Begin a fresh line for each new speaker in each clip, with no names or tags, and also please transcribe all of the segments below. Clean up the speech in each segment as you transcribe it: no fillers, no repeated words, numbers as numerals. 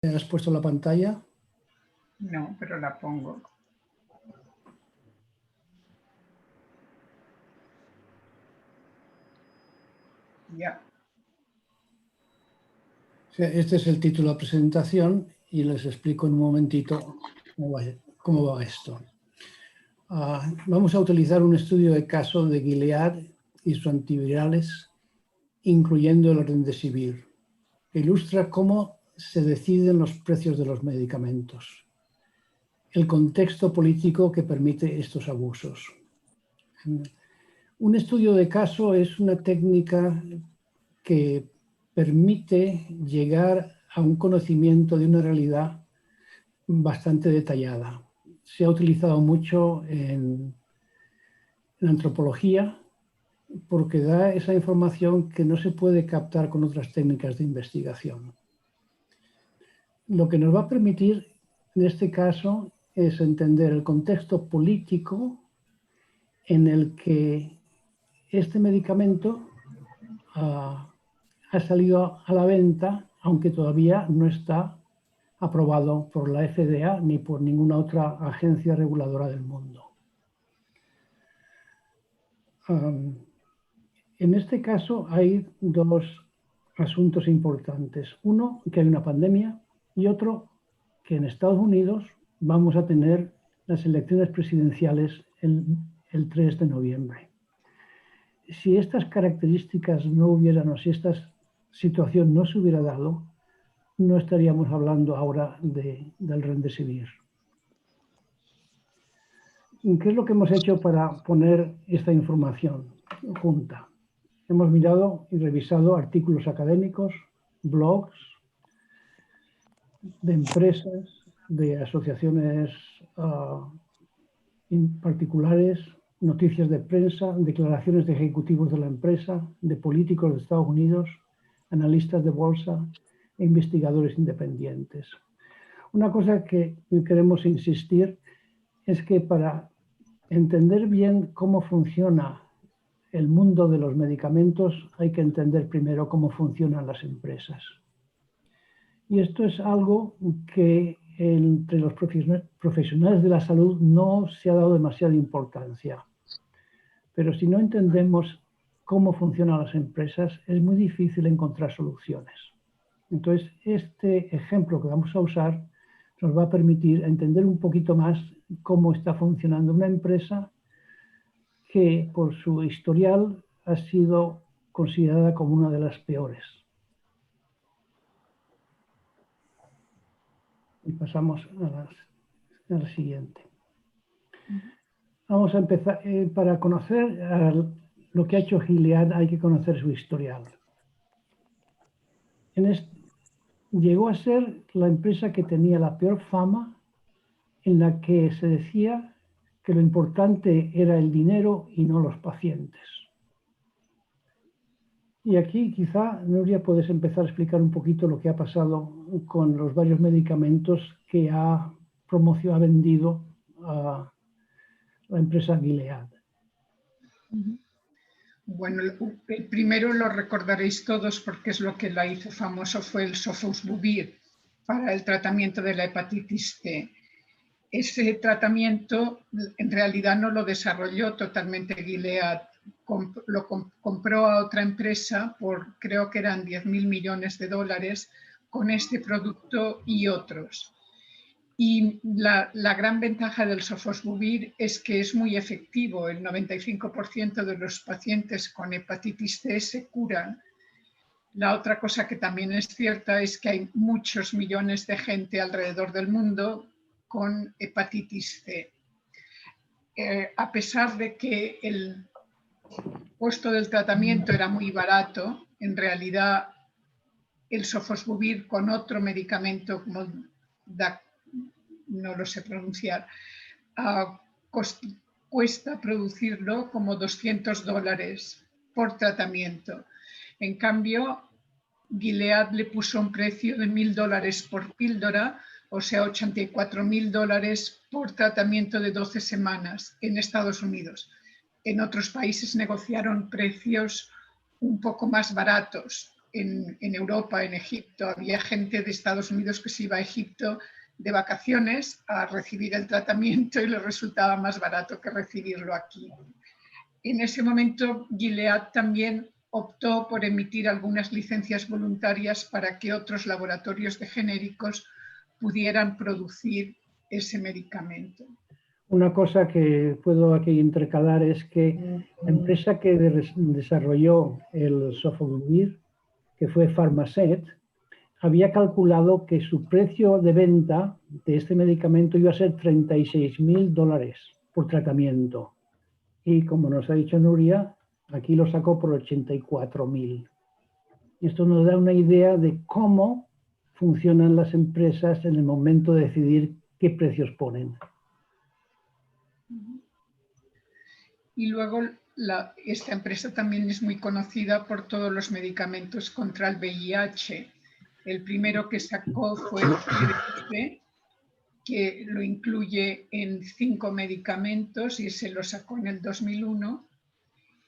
¿Has puesto la pantalla?
No, pero la pongo. Ya.
Este es el título de la presentación y les explico en un momentito cómo va esto. Vamos a utilizar un estudio de caso de Gilead y sus antivirales, incluyendo el Remdesivir, que ilustra cómo se deciden los precios de los medicamentos, el contexto político que permite estos abusos. Un estudio de caso es una técnica que permite llegar a un conocimiento de una realidad bastante detallada. Se ha utilizado mucho en antropología porque da esa información que no se puede captar con otras técnicas de investigación. Lo que nos va a permitir en este caso es entender el contexto político en el que este medicamento ha salido a la venta, aunque todavía no está aprobado por la FDA ni por ninguna otra agencia reguladora del mundo. En este caso hay dos asuntos importantes. Uno, que hay una pandemia, y otro, que en Estados Unidos vamos a tener las elecciones presidenciales el 3 de noviembre. Si estas características no hubieran, o si esta situación no se hubiera dado, no estaríamos hablando ahora del Remdesivir. ¿Qué es lo que hemos hecho para poner esta información junta? Hemos mirado y revisado artículos académicos, blogs de empresas, de asociaciones particulares, noticias de prensa, declaraciones de ejecutivos de la empresa, de políticos de Estados Unidos, analistas de bolsa e investigadores independientes. Una cosa que queremos insistir es que para entender bien cómo funciona el mundo de los medicamentos hay que entender primero cómo funcionan las empresas. Y esto es algo que entre los profesionales de la salud no se ha dado demasiada importancia. Pero si no entendemos cómo funcionan las empresas, es muy difícil encontrar soluciones. Entonces, este ejemplo que vamos a usar nos va a permitir entender un poquito más cómo está funcionando una empresa que por su historial ha sido considerada como una de las peores. Y pasamos a la siguiente. Vamos a empezar. Para conocer lo que ha hecho Gilead hay que conocer su historial. Llegó a ser la empresa que tenía la peor fama, en la que se decía que lo importante era el dinero y no los pacientes. Y aquí quizá, Nuria, puedes empezar a explicar un poquito lo que ha pasado con los varios medicamentos que ha vendido a la empresa Gilead.
Bueno, el primero lo recordaréis todos porque es lo que la hizo famoso, fue el Sofosbuvir para el tratamiento de la hepatitis C. Ese tratamiento en realidad no lo desarrolló totalmente Gilead, lo compró a otra empresa por creo que eran 10.000 millones de dólares con este producto y otros. Y la gran ventaja del Sofosbuvir es que es muy efectivo. El 95% de los pacientes con hepatitis C se curan. La otra cosa que también es cierta es que hay muchos millones de gente alrededor del mundo con hepatitis C. A pesar de que el costo del tratamiento era muy barato, en realidad el Sofosbuvir con otro medicamento como no lo sé pronunciar, cuesta producirlo como $200 por tratamiento. En cambio, Gilead le puso un precio de $1.000 por píldora, o sea, $84.000 por tratamiento de 12 semanas en Estados Unidos. En otros países negociaron precios un poco más baratos. en Europa, en Egipto. Había gente de Estados Unidos que se iba a Egipto de vacaciones a recibir el tratamiento y les resultaba más barato que recibirlo aquí. En ese momento, Gilead también optó por emitir algunas licencias voluntarias para que otros laboratorios de genéricos pudieran producir ese medicamento.
Una cosa que puedo aquí intercalar es que la empresa que desarrolló el Sofosbuvir, que fue Pharmasset, había calculado que su precio de venta de este medicamento iba a ser $36.000 por tratamiento. Y como nos ha dicho Nuria, aquí lo sacó por 84.000. Esto nos da una idea de cómo funcionan las empresas en el momento de decidir qué precios ponen.
Y luego esta empresa también es muy conocida por todos los medicamentos contra el VIH. El primero que sacó fue el TDF, que lo incluye en 5 medicamentos y se lo sacó en el 2001.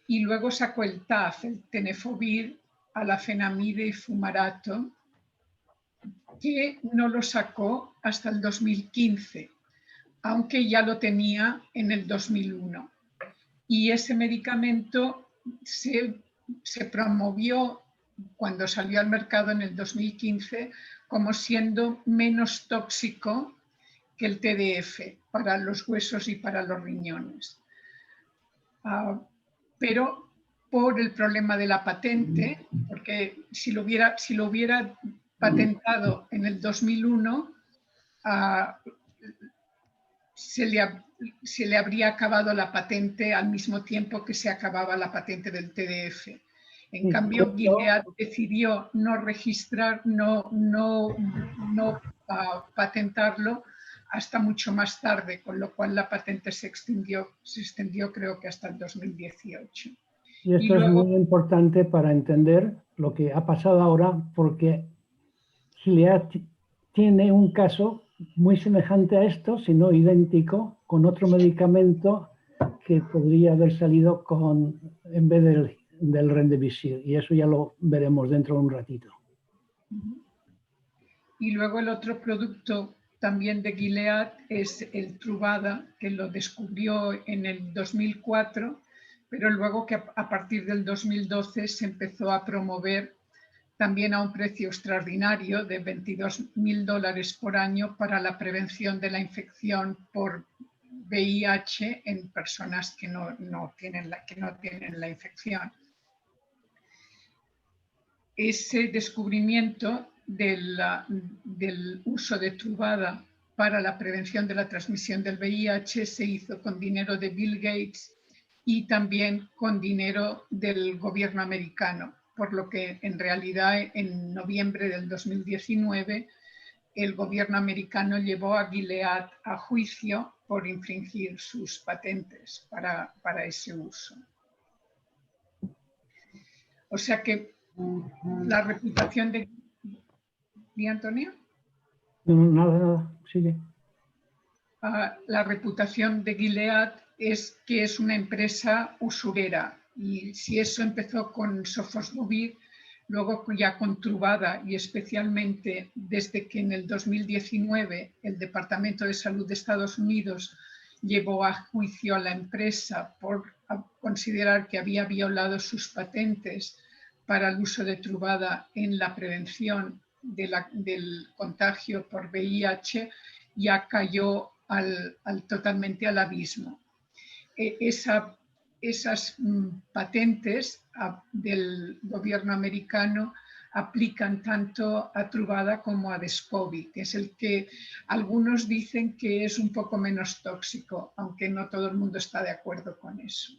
Y luego sacó el TAF, el tenofovir, alafenamide y fumarato, que no lo sacó hasta el 2015, aunque ya lo tenía en el 2001. Y ese medicamento se promovió cuando salió al mercado en el 2015 como siendo menos tóxico que el TDF para los huesos y para los riñones. Pero por el problema de la patente, porque si lo hubiera patentado en el 2001, se le habría acabado la patente al mismo tiempo que se acababa la patente del TDF. En cambio, Gilead decidió no registrar, no patentarlo hasta mucho más tarde, con lo cual la patente se extendió creo que hasta el 2018.
Y esto es muy importante para entender lo que ha pasado ahora, porque Gilead tiene un caso muy semejante a esto, si no idéntico, con otro medicamento que podría haber salido en vez del Remdesivir, y eso ya lo veremos dentro de un ratito.
Y luego el otro producto también de Gilead es el Truvada, que lo descubrió en el 2004, pero luego que a partir del 2012 se empezó a promover también a un precio extraordinario de $22.000 por año para la prevención de la infección por VIH en personas que no tienen la infección. Ese descubrimiento del uso de Truvada para la prevención de la transmisión del VIH se hizo con dinero de Bill Gates y también con dinero del gobierno americano, por lo que en realidad en noviembre del 2019 el gobierno americano llevó a Gilead a juicio por infringir sus patentes para ese uso. O sea que la reputación de... ¿Y Antonio?
No, nada, sigue.
La reputación de Gilead es que es una empresa usurera, y si eso empezó con Sofosbuvir, luego ya con Truvada, y especialmente desde que en el 2019 el Departamento de Salud de Estados Unidos llevó a juicio a la empresa por considerar que había violado sus patentes para el uso de Truvada en la prevención del contagio por VIH, ya cayó totalmente al abismo. Esas patentes del gobierno americano aplican tanto a Truvada como a Descovy, que es el que algunos dicen que es un poco menos tóxico, aunque no todo el mundo está de acuerdo con eso.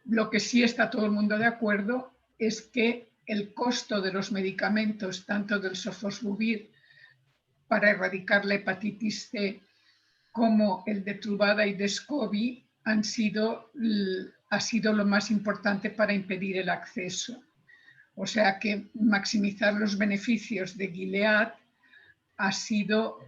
Lo que sí está todo el mundo de acuerdo es que el costo de los medicamentos, tanto del Sofosbuvir para erradicar la hepatitis C como el de Truvada y Descovy, ha sido lo más importante para impedir el acceso. O sea que maximizar los beneficios de Gilead ha sido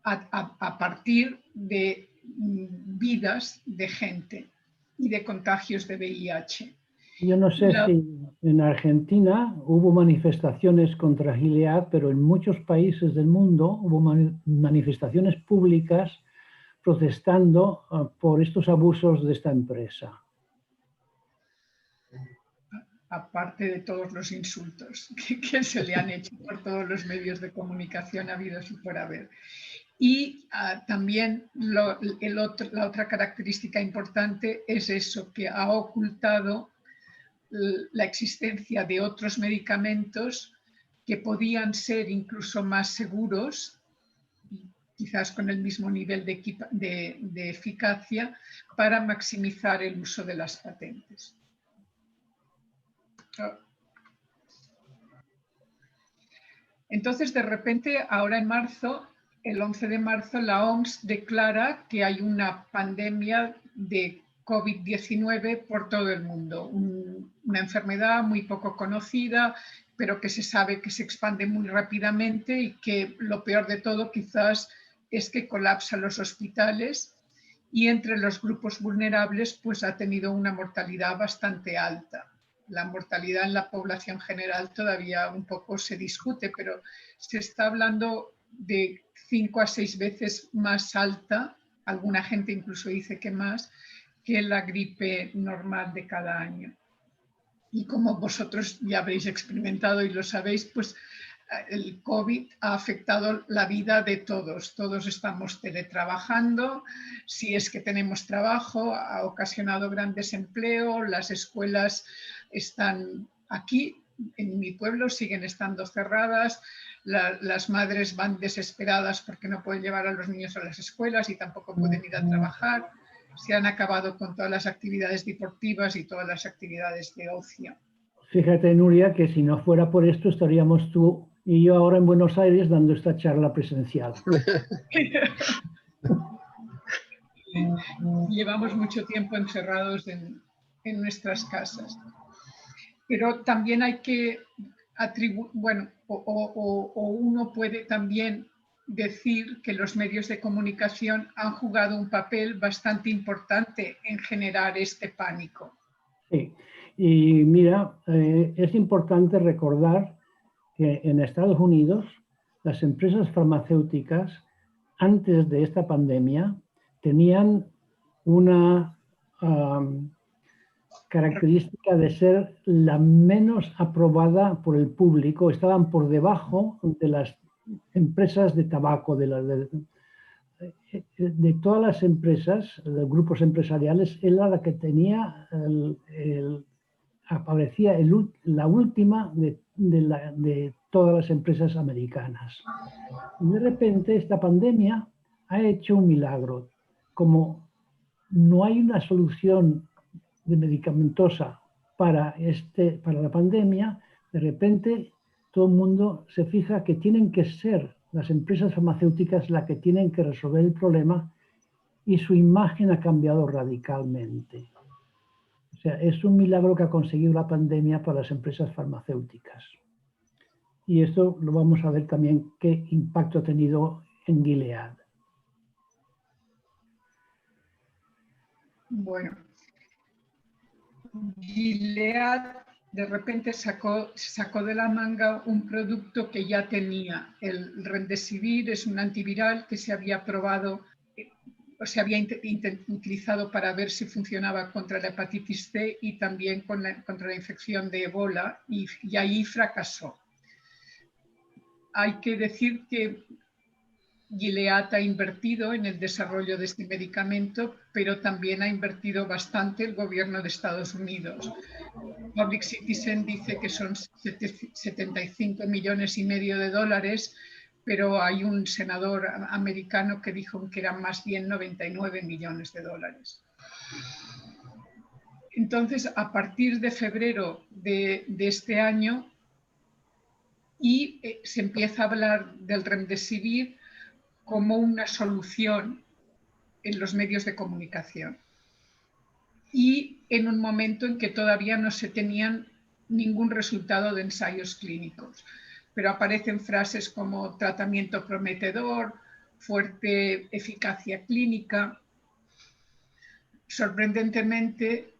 a partir de vidas de gente y de contagios de VIH.
Yo no sé
La-
si en Argentina hubo manifestaciones contra Gilead, pero en muchos países del mundo hubo manifestaciones públicas protestando por estos abusos de esta empresa.
Aparte de todos los insultos que se le han hecho por todos los medios de comunicación habidos y por haber. Y también la otra característica importante es eso, que ha ocultado la existencia de otros medicamentos que podían ser incluso más seguros, quizás con el mismo nivel de eficacia, para maximizar el uso de las patentes. Entonces, de repente, ahora en marzo, el 11 de marzo, la OMS declara que hay una pandemia de COVID-19 por todo el mundo. Una enfermedad muy poco conocida, pero que se sabe que se expande muy rápidamente y que lo peor de todo quizás es que colapsa los hospitales y entre los grupos vulnerables pues ha tenido una mortalidad bastante alta. La mortalidad en la población general todavía un poco se discute, pero se está hablando de 5 a 6 veces más alta, alguna gente incluso dice que más, que la gripe normal de cada año. Y como vosotros ya habréis experimentado y lo sabéis, pues el COVID ha afectado la vida de todos. Todos estamos teletrabajando, si es que tenemos trabajo, ha ocasionado gran desempleo, las escuelas están aquí, en mi pueblo, siguen estando cerradas, las madres van desesperadas porque no pueden llevar a los niños a las escuelas y tampoco pueden ir a trabajar. Se han acabado con todas las actividades deportivas y todas las actividades de ocio.
Fíjate, Nuria, que si no fuera por esto estaríamos tú y yo ahora en Buenos Aires dando esta charla presencial.
Llevamos mucho tiempo encerrados en nuestras casas. Pero también hay que atribuir, bueno, o uno puede también decir que los medios de comunicación han jugado un papel bastante importante en generar este pánico.
Sí, y mira, es importante recordar que en Estados Unidos las empresas farmacéuticas antes de esta pandemia tenían una característica de ser la menos aprobada por el público, estaban por debajo de las empresas de tabaco, de todas las empresas, de grupos empresariales, era la que tenía, aparecía la última de todas las empresas americanas. Y de repente esta pandemia ha hecho un milagro. Como no hay una solución medicamentosa para la pandemia, de repente todo el mundo se fija que tienen que ser las empresas farmacéuticas las que tienen que resolver el problema y su imagen ha cambiado radicalmente. O sea, es un milagro que ha conseguido la pandemia para las empresas farmacéuticas. Y esto lo vamos a ver también qué impacto ha tenido en Gilead.
Bueno, Gilead de repente sacó de la manga un producto que ya tenía. El Remdesivir es un antiviral que se había probado, se había utilizado para ver si funcionaba contra la hepatitis C y también contra la infección de Ebola y ahí fracasó. Hay que decir que Gilead ha invertido en el desarrollo de este medicamento, pero también ha invertido bastante el gobierno de Estados Unidos. Public Citizen dice que son 75,5 millones de dólares, pero hay un senador americano que dijo que eran más bien 99 millones de dólares. Entonces, a partir de febrero de este año, se empieza a hablar del Remdesivir como una solución en los medios de comunicación. Y en un momento en que todavía no se tenían ningún resultado de ensayos clínicos. Pero aparecen frases como tratamiento prometedor, fuerte eficacia clínica. Sorprendentemente,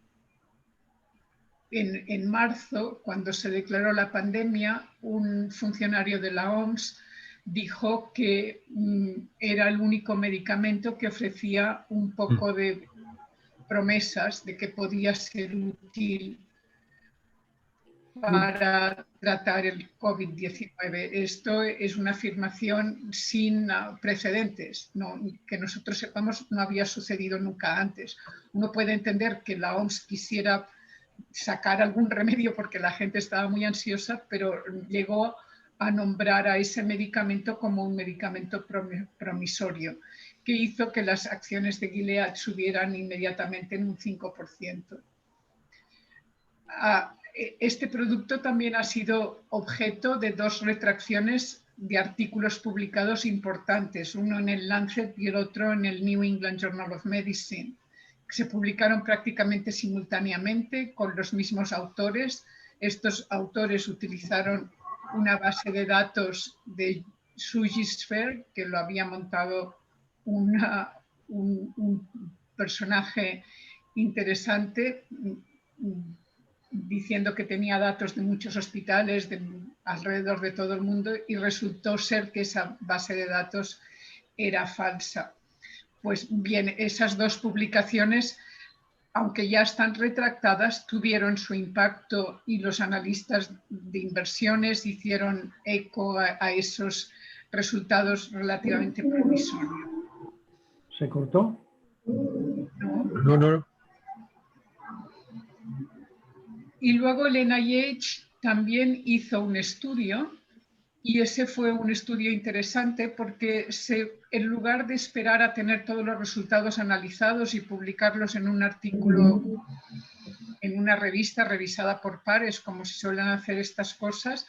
en marzo, cuando se declaró la pandemia, un funcionario de la OMS dijo que era el único medicamento que ofrecía un poco de promesas de que podía ser útil para tratar el COVID-19. Esto es una afirmación sin precedentes, que nosotros sepamos no había sucedido nunca antes. Uno puede entender que la OMS quisiera sacar algún remedio porque la gente estaba muy ansiosa, pero llegó a nombrar a ese medicamento como un medicamento promisorio, que hizo que las acciones de Gilead subieran inmediatamente en un 5%. Este producto también ha sido objeto de 2 retracciones de artículos publicados importantes, uno en el Lancet y el otro en el New England Journal of Medicine, que se publicaron prácticamente simultáneamente con los mismos autores. Estos autores utilizaron una base de datos de Sugisphere, que lo había montado un personaje interesante, diciendo que tenía datos de muchos hospitales alrededor de todo el mundo, y resultó ser que esa base de datos era falsa. Pues bien, esas 2 publicaciones, aunque ya están retractadas, tuvieron su impacto y los analistas de inversiones hicieron eco a esos resultados relativamente promisorios.
¿Se cortó?
No.
Y luego el NIH también hizo un estudio, y ese fue un estudio interesante porque en lugar de esperar a tener todos los resultados analizados y publicarlos en un artículo en una revista revisada por pares, como se suelen hacer estas cosas,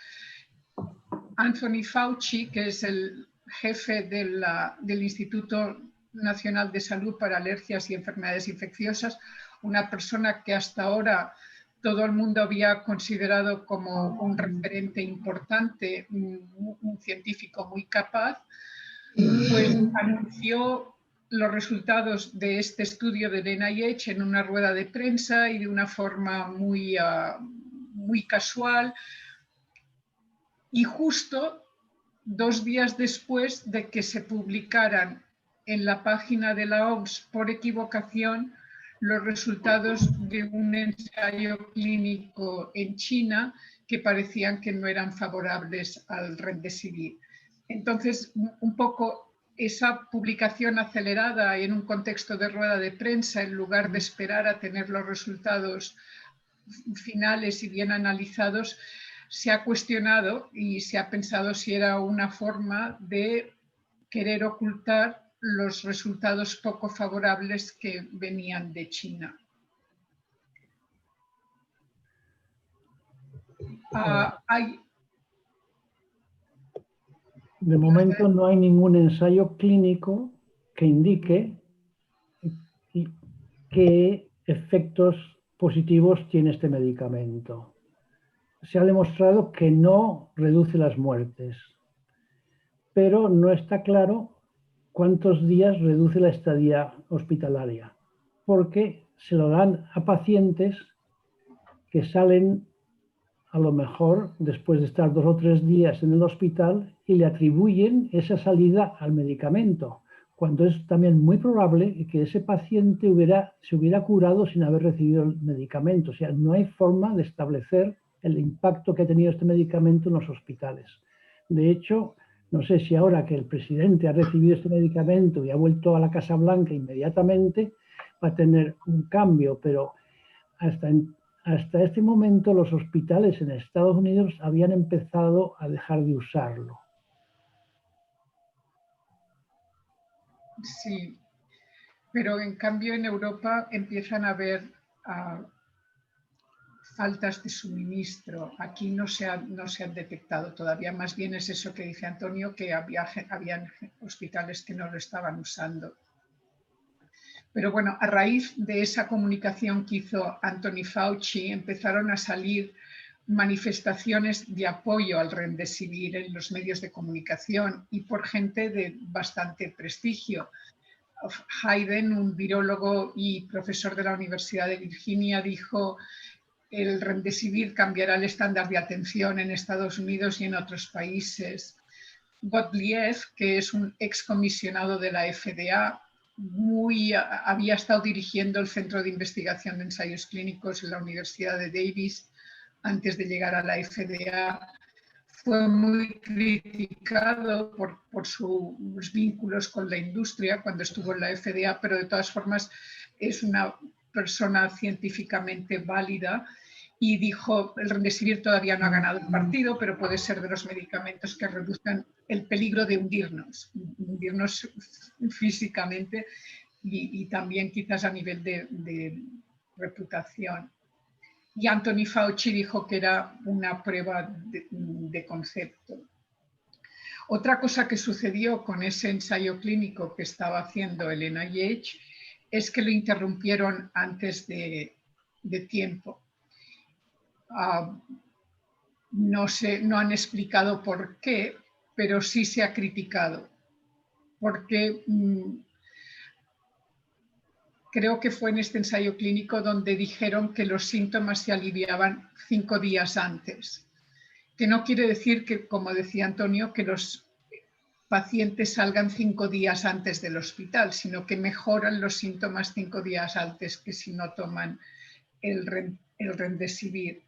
Anthony Fauci, que es el jefe del Instituto Nacional de Salud para Alergias y Enfermedades Infecciosas, una persona que hasta ahora todo el mundo había considerado como un referente importante, un científico muy capaz, pues anunció los resultados de este estudio del NIH en una rueda de prensa y de una forma muy casual. Y justo 2 días después de que se publicaran en la página de la OMS por equivocación los resultados de un ensayo clínico en China que parecían que no eran favorables al Remdesivir. Entonces, un poco esa publicación acelerada en un contexto de rueda de prensa, en lugar de esperar a tener los resultados finales y bien analizados, se ha cuestionado y se ha pensado si era una forma de querer ocultar los resultados poco favorables que venían de China.
De momento no hay ningún ensayo clínico que indique qué efectos positivos tiene este medicamento. Se ha demostrado que no reduce las muertes, pero no está claro cuántos días reduce la estadía hospitalaria, porque se lo dan a pacientes que salen a lo mejor después de estar 2 o 3 días en el hospital y le atribuyen esa salida al medicamento, cuando es también muy probable que ese paciente se hubiera curado sin haber recibido el medicamento. O sea, no hay forma de establecer el impacto que ha tenido este medicamento en los hospitales. De hecho, no sé si ahora que el presidente ha recibido este medicamento y ha vuelto a la Casa Blanca inmediatamente, va a tener un cambio, pero hasta este momento los hospitales en Estados Unidos habían empezado a dejar de usarlo.
Sí, pero en cambio en Europa empiezan a haber faltas de suministro. Aquí no se han detectado todavía, más bien es eso que dice Antonio, que habían hospitales que no lo estaban usando. Pero bueno, a raíz de esa comunicación que hizo Anthony Fauci, empezaron a salir manifestaciones de apoyo al Remdesivir en los medios de comunicación y por gente de bastante prestigio. Hayden, un virólogo y profesor de la Universidad de Virginia, dijo: el Remdesivir cambiará el estándar de atención en Estados Unidos y en otros países. Gottlieb, que es un excomisionado de la FDA, había estado dirigiendo el Centro de Investigación de Ensayos Clínicos en la Universidad de Davis antes de llegar a la FDA. Fue muy criticado por sus vínculos con la industria cuando estuvo en la FDA, pero de todas formas es una persona científicamente válida y dijo, el Remdesivir todavía no ha ganado el partido, pero puede ser de los medicamentos que reduzcan el peligro de hundirnos físicamente y también quizás a nivel de reputación. Y Anthony Fauci dijo que era una prueba de concepto. Otra cosa que sucedió con ese ensayo clínico que estaba haciendo el NIH es que lo interrumpieron antes de tiempo. No han explicado por qué, pero sí se ha criticado. Porque creo que fue en este ensayo clínico donde dijeron que los síntomas se aliviaban 5 días antes. Que no quiere decir que, como decía Antonio, que los pacientes salgan 5 días antes del hospital, sino que mejoran los síntomas 5 días antes que si no toman el Remdesivir.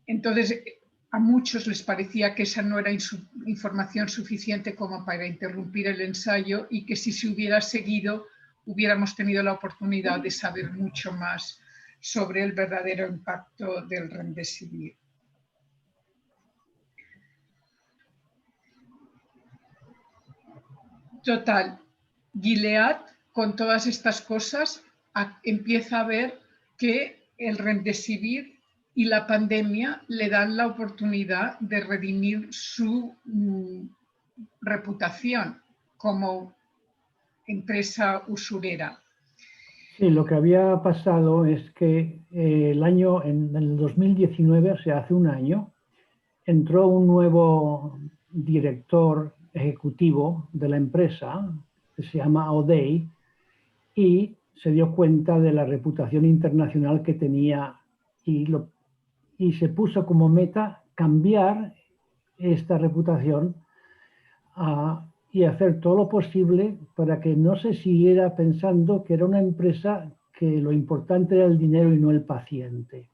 Entonces, a muchos les parecía que esa no era información suficiente como para interrumpir el ensayo y que si se hubiera seguido hubiéramos tenido la oportunidad de saber mucho más sobre el verdadero impacto del Remdesivir. Total, Gilead, con todas estas cosas, empieza a ver que el Remdesivir y la pandemia le dan la oportunidad de redimir su reputación como empresa usurera.
Sí, lo que había pasado es que en el 2019, o sea, hace un año, entró un nuevo director ejecutivo de la empresa, que se llama O'Day, y se dio cuenta de la reputación internacional que tenía y se puso como meta cambiar esta reputación y hacer todo lo posible para que no se siguiera pensando que era una empresa que lo importante era el dinero y no el paciente.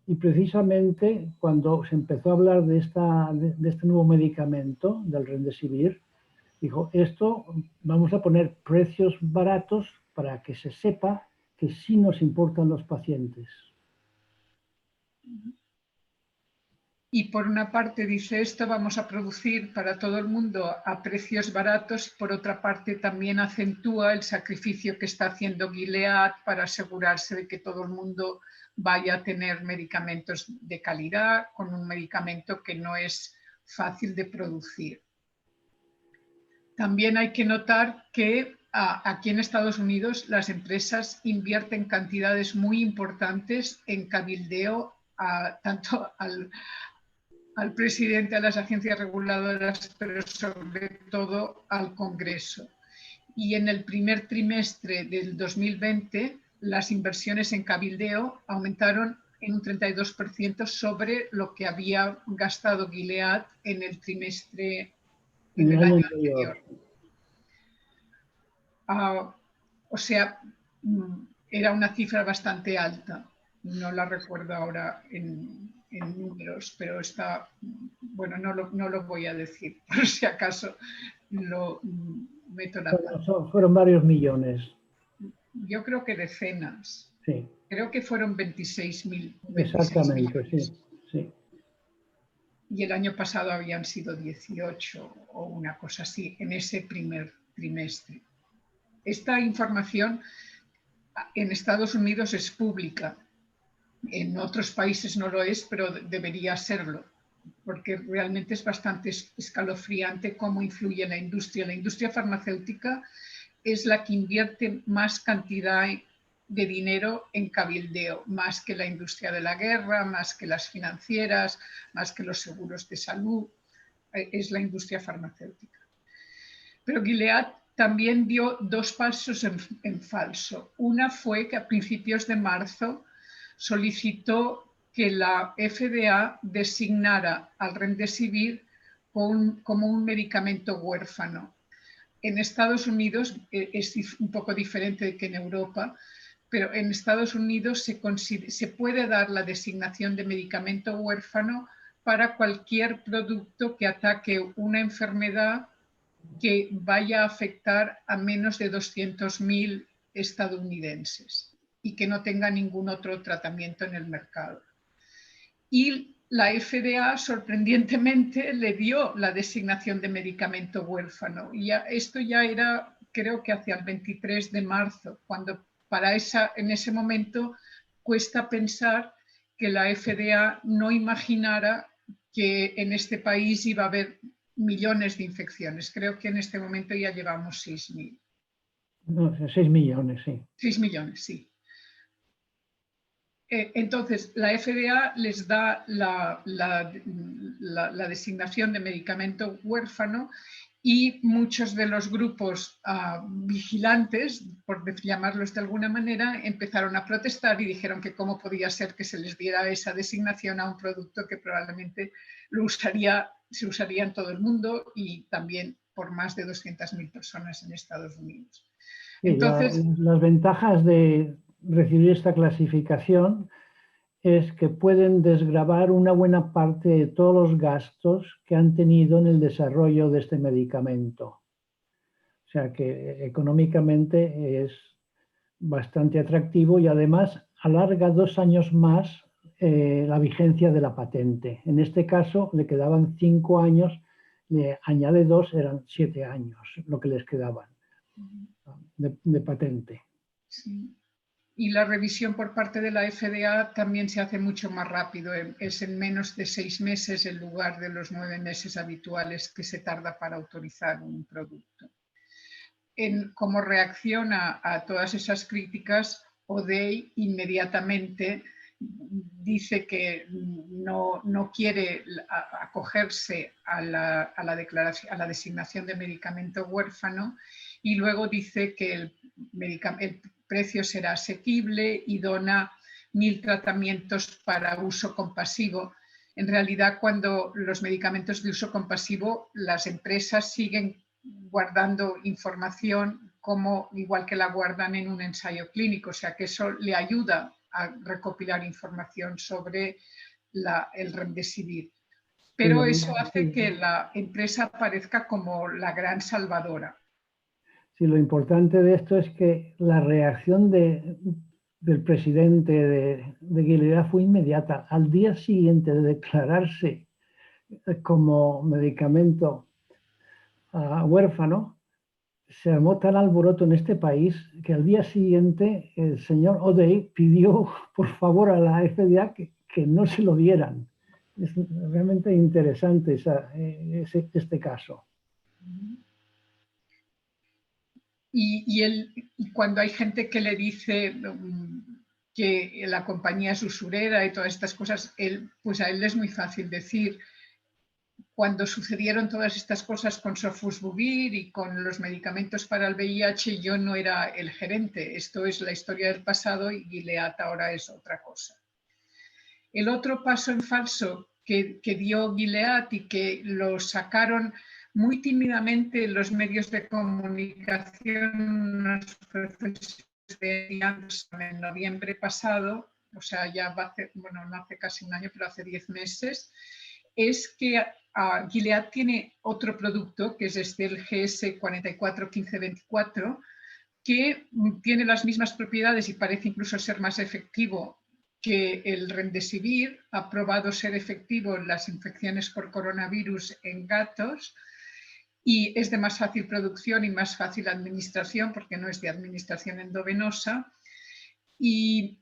Y precisamente cuando se empezó a hablar de este nuevo medicamento, del Remdesivir, dijo, esto vamos a poner precios baratos para que se sepa que sí nos importan los pacientes.
Y por una parte dice esto, vamos a producir para todo el mundo a precios baratos, por otra parte también acentúa el sacrificio que está haciendo Gilead para asegurarse de que todo el mundo vaya a tener medicamentos de calidad, con un medicamento que no es fácil de producir. También hay que notar que aquí en Estados Unidos las empresas invierten cantidades muy importantes en cabildeo tanto al presidente, a las agencias reguladoras, pero sobre todo al Congreso. Y en el primer trimestre del 2020, las inversiones en cabildeo aumentaron en un 32% sobre lo que había gastado Gilead en el trimestre en el año anterior. O sea, era una cifra bastante alta. No la recuerdo ahora en números, pero está, bueno, no lo voy a decir, por si acaso lo meto la pata.
Fueron varios millones.
Yo creo que decenas.
Sí.
Creo que fueron 26.000.
Exactamente, sí.
Y el año pasado habían sido 18 o una cosa así, en ese primer trimestre. Esta información en Estados Unidos es pública. En otros países no lo es, pero debería serlo, porque realmente es bastante escalofriante cómo influye la industria. La industria farmacéutica es la que invierte más cantidad de dinero en cabildeo, más que la industria de la guerra, más que las financieras, más que los seguros de salud. Es la industria farmacéutica. Pero Gilead también dio 2 pasos en falso. Una fue que a principios de marzo solicitó que la FDA designara al Remdesivir como un medicamento huérfano. En Estados Unidos es un poco diferente que en Europa, pero en Estados Unidos se puede dar la designación de medicamento huérfano para cualquier producto que ataque una enfermedad que vaya a afectar a menos de 200.000 estadounidenses y que no tenga ningún otro tratamiento en el mercado. Y la FDA, sorprendentemente, le dio la designación de medicamento huérfano. Y esto ya era, creo que hacia el 23 de marzo, cuando en ese momento cuesta pensar que la FDA no imaginara que en este país iba a haber millones de infecciones. Creo que en este momento ya llevamos 6.000.
No, 6 millones, sí.
6 millones, sí. Entonces, la FDA les da la designación de medicamento huérfano y muchos de los grupos vigilantes, por llamarlos de alguna manera, empezaron a protestar y dijeron que cómo podía ser que se les diera esa designación a un producto que probablemente se usaría en todo el mundo y también por más de 200.000 personas en Estados Unidos.
Sí,
Entonces,
las ventajas de recibir esta clasificación es que pueden desgravar una buena parte de todos los gastos que han tenido en el desarrollo de este medicamento. O sea que económicamente es bastante atractivo y además alarga 2 años más la vigencia de la patente. En este caso le quedaban 5 años, le añade 2, eran 7 años lo que les quedaban de patente.
sí. Y la revisión por parte de la FDA también se hace mucho más rápido, es en menos de 6 meses en lugar de los 9 meses habituales que se tarda para autorizar un producto. Como reacción a todas esas críticas, ODEI inmediatamente dice que no quiere acogerse a la designación de medicamento huérfano y luego dice que el precio será asequible y dona 1.000 tratamientos para uso compasivo. En realidad, cuando los medicamentos de uso compasivo, las empresas siguen guardando información igual que la guardan en un ensayo clínico, o sea que eso le ayuda a recopilar información sobre el Remdesivir. Pero eso hace que la empresa aparezca como la gran salvadora.
Sí, lo importante de esto es que la reacción del presidente de Gilead fue inmediata. Al día siguiente de declararse como medicamento huérfano, se armó tal alboroto en este país que al día siguiente el señor O'Day pidió por favor a la FDA que no se lo dieran. Es realmente interesante este caso.
Y cuando hay gente que le dice que la compañía es usurera y todas estas cosas, pues a él es muy fácil decir, cuando sucedieron todas estas cosas con Sofosbuvir y con los medicamentos para el VIH, yo no era el gerente. Esto es la historia del pasado y Gilead ahora es otra cosa. El otro paso en falso que dio Gilead y que lo sacaron muy tímidamente los medios de comunicación, los profesores de Anderson en noviembre pasado, o sea, ya no hace casi un año, pero hace 10 meses, es que Gilead tiene otro producto, que es el GS441524, que tiene las mismas propiedades y parece incluso ser más efectivo que el Remdesivir, ha probado ser efectivo en las infecciones por coronavirus en gatos y es de más fácil producción y más fácil administración porque no es de administración endovenosa y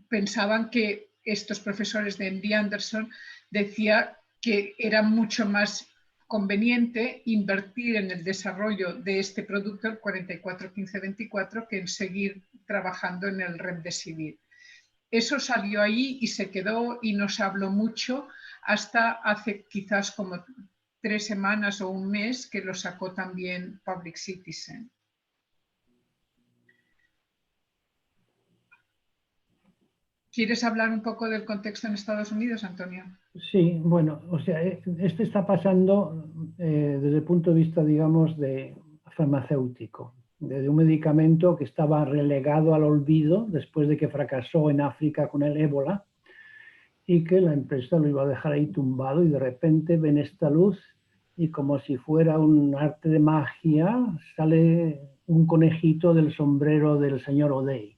pensaban que estos profesores de MD Anderson decían que era mucho más conveniente invertir en el desarrollo de este producto, el 441524, que en seguir trabajando en el Remdesivir. Eso salió ahí y se quedó y no se habló mucho hasta hace quizás como 3 semanas o un mes que lo sacó también Public Citizen. ¿Quieres hablar un poco del contexto en Estados Unidos, Antonio?
Sí, bueno, o sea, este está pasando desde el punto de vista, digamos, de farmacéutico, de un medicamento que estaba relegado al olvido después de que fracasó en África con el ébola y que la empresa lo iba a dejar ahí tumbado y de repente ven esta luz y como si fuera un arte de magia sale un conejito del sombrero del señor O'Day.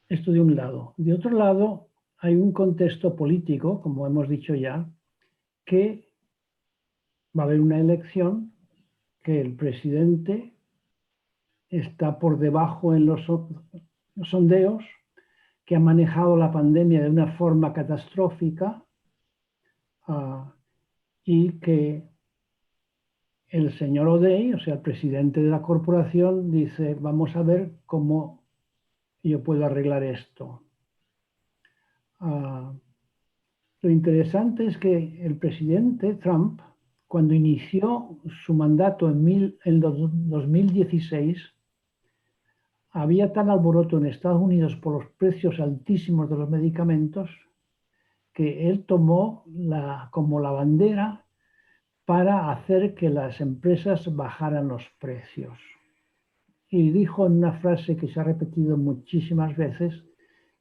Esto de un lado. De otro lado, hay un contexto político, como hemos dicho ya, que va a haber una elección, que el presidente está por debajo en los sondeos, que ha manejado la pandemia de una forma catastrófica y que el señor O'Day, o sea, el presidente de la corporación, dice, vamos a ver cómo yo puedo arreglar esto. Lo interesante es que el presidente Trump, cuando inició su mandato en 2016, había tal alboroto en Estados Unidos por los precios altísimos de los medicamentos que él tomó como la bandera para hacer que las empresas bajaran los precios. Y dijo en una frase que se ha repetido muchísimas veces,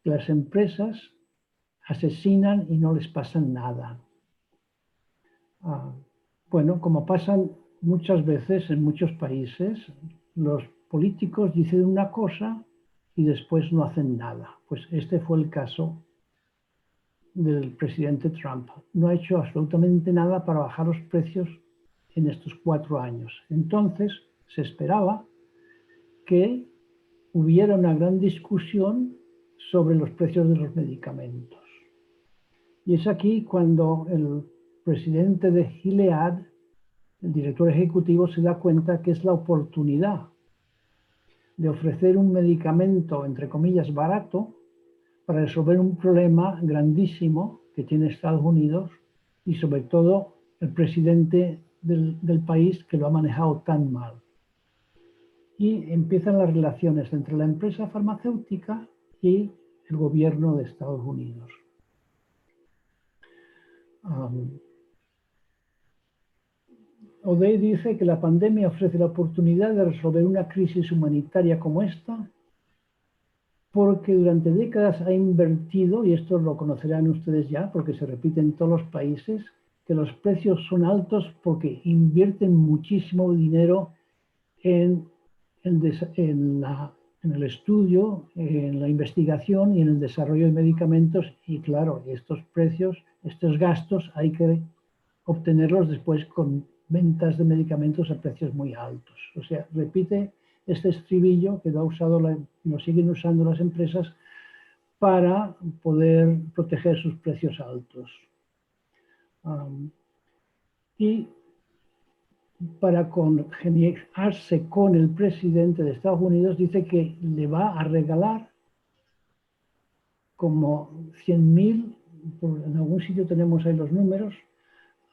que las empresas asesinan y no les pasa nada. Bueno, como pasan muchas veces en muchos países, los políticos dicen una cosa y después no hacen nada. Pues este fue el caso del presidente Trump. No ha hecho absolutamente nada para bajar los precios en estos 4 años. Entonces se esperaba que hubiera una gran discusión sobre los precios de los medicamentos. Y es aquí cuando el presidente de Gilead, el director ejecutivo, se da cuenta que es la oportunidad de ofrecer un medicamento, entre comillas, barato, para resolver un problema grandísimo que tiene Estados Unidos y sobre todo el presidente del país que lo ha manejado tan mal. Y empiezan las relaciones entre la empresa farmacéutica y el gobierno de Estados Unidos. O'Day dice que la pandemia ofrece la oportunidad de resolver una crisis humanitaria como esta porque durante décadas ha invertido, y esto lo conocerán ustedes ya porque se repite en todos los países, que los precios son altos porque invierten muchísimo dinero en el estudio, en la investigación y en el desarrollo de medicamentos y claro, estos precios, estos gastos hay que obtenerlos después con ventas de medicamentos a precios muy altos. O sea, repite este estribillo que lo siguen usando las empresas para poder proteger sus precios altos. Y para congeniarse con el presidente de Estados Unidos, dice que le va a regalar como 100.000, en algún sitio tenemos ahí los números,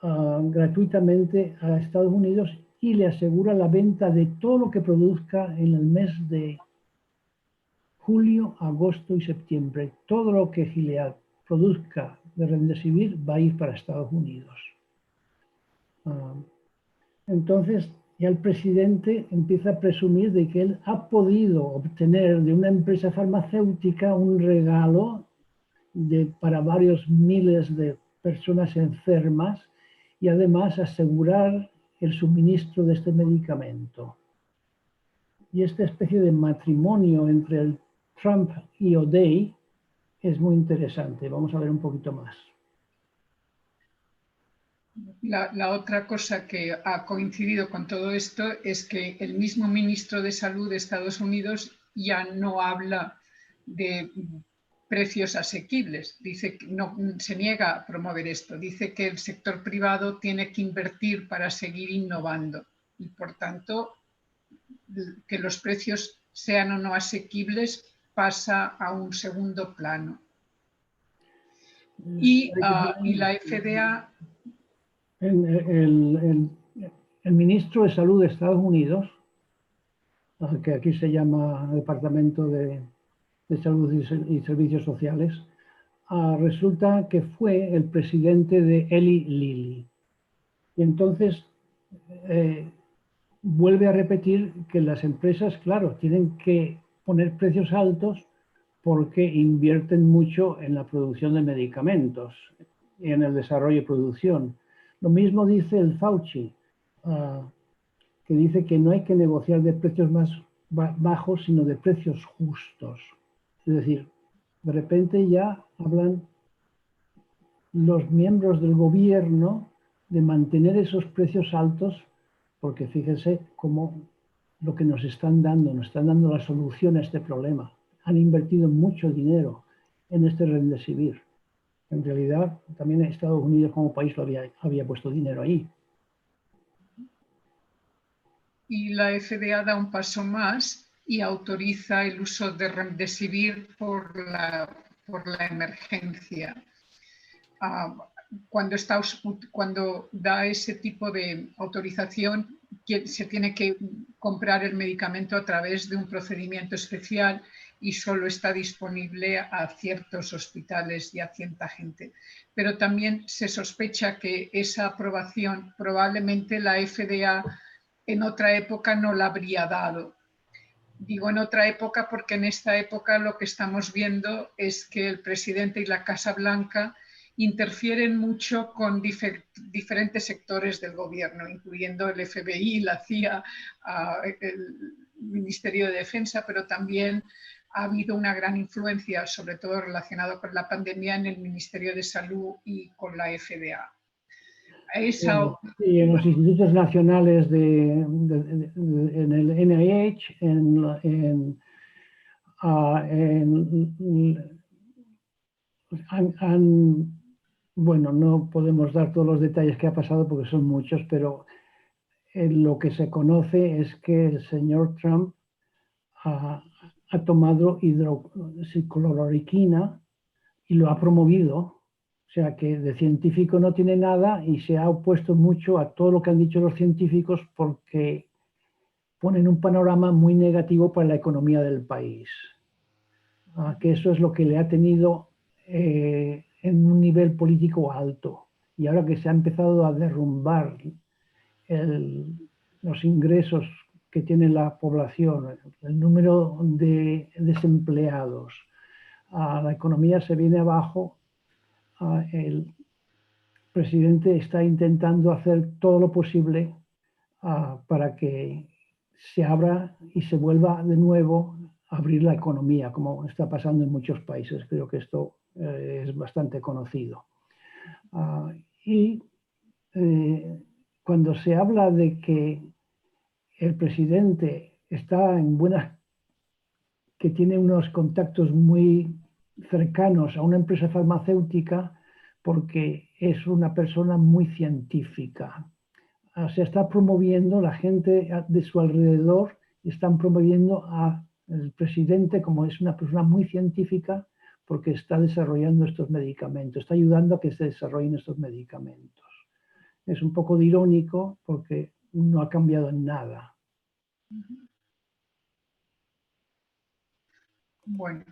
gratuitamente a Estados Unidos y le asegura la venta de todo lo que produzca en el mes de julio, agosto y septiembre. Todo lo que Gilead produzca de Remdesivir va a ir para Estados Unidos. Entonces ya el presidente empieza a presumir de que él ha podido obtener de una empresa farmacéutica un regalo para varios miles de personas enfermas y además asegurar el suministro de este medicamento. Y esta especie de matrimonio entre el Trump y O'Day es muy interesante. Vamos a ver un poquito más.
La otra cosa que ha coincidido con todo esto es que el mismo ministro de Salud de Estados Unidos ya no habla de precios asequibles. Dice que no, se niega a promover esto. Dice que el sector privado tiene que invertir para seguir innovando y, por tanto, que los precios sean o no asequibles pasa a un segundo plano. Y la FDA...
El ministro de Salud de Estados Unidos, que aquí se llama Departamento de de Salud y Servicios Sociales, resulta que fue el presidente de Eli Lilly. Y entonces vuelve a repetir que las empresas, claro, tienen que poner precios altos porque invierten mucho en la producción de medicamentos y en el desarrollo y producción. Lo mismo dice el Fauci, que dice que no hay que negociar de precios más bajos, sino de precios justos. Es decir, de repente ya hablan los miembros del gobierno de mantener esos precios altos, porque fíjense cómo lo que nos están dando la solución a este problema. Han invertido mucho dinero en este Remdesivir. En realidad, también Estados Unidos como país lo había puesto dinero ahí.
Y la FDA da un paso más y autoriza el uso de Remdesivir por la emergencia. Cuando da ese tipo de autorización, se tiene que comprar el medicamento a través de un procedimiento especial y solo está disponible a ciertos hospitales y a cierta gente. Pero también se sospecha que esa aprobación probablemente la FDA en otra época no la habría dado. Digo en otra época porque en esta época lo que estamos viendo es que el presidente y la Casa Blanca interfieren mucho con diferentes sectores del gobierno, incluyendo el FBI, la CIA, el Ministerio de Defensa, pero también ha habido una gran influencia, sobre todo relacionado con la pandemia, en el Ministerio de Salud y con la FDA.
Y en los institutos nacionales en el NIH, bueno, no podemos dar todos los detalles que ha pasado porque son muchos, pero lo que se conoce es que el señor Trump ha tomado hidroxicloroquina y lo ha promovido. O sea que de científico no tiene nada y se ha opuesto mucho a todo lo que han dicho los científicos porque ponen un panorama muy negativo para la economía del país. Que eso es lo que le ha tenido en un nivel político alto. Y ahora que se ha empezado a derrumbar los ingresos que tiene la población, el número de desempleados, la economía se viene abajo. El presidente está intentando hacer todo lo posible para que se abra y se vuelva de nuevo a abrir la economía, como está pasando en muchos países. Creo que esto es bastante conocido. Y cuando se habla de que el presidente está en que tiene unos contactos muy cercanos a una empresa farmacéutica, porque es una persona muy científica. Se está promoviendo, la gente de su alrededor están promoviendo al presidente como es una persona muy científica porque está desarrollando estos medicamentos, está ayudando a que se desarrollen estos medicamentos. Es un poco irónico porque no ha cambiado en nada.
Bueno,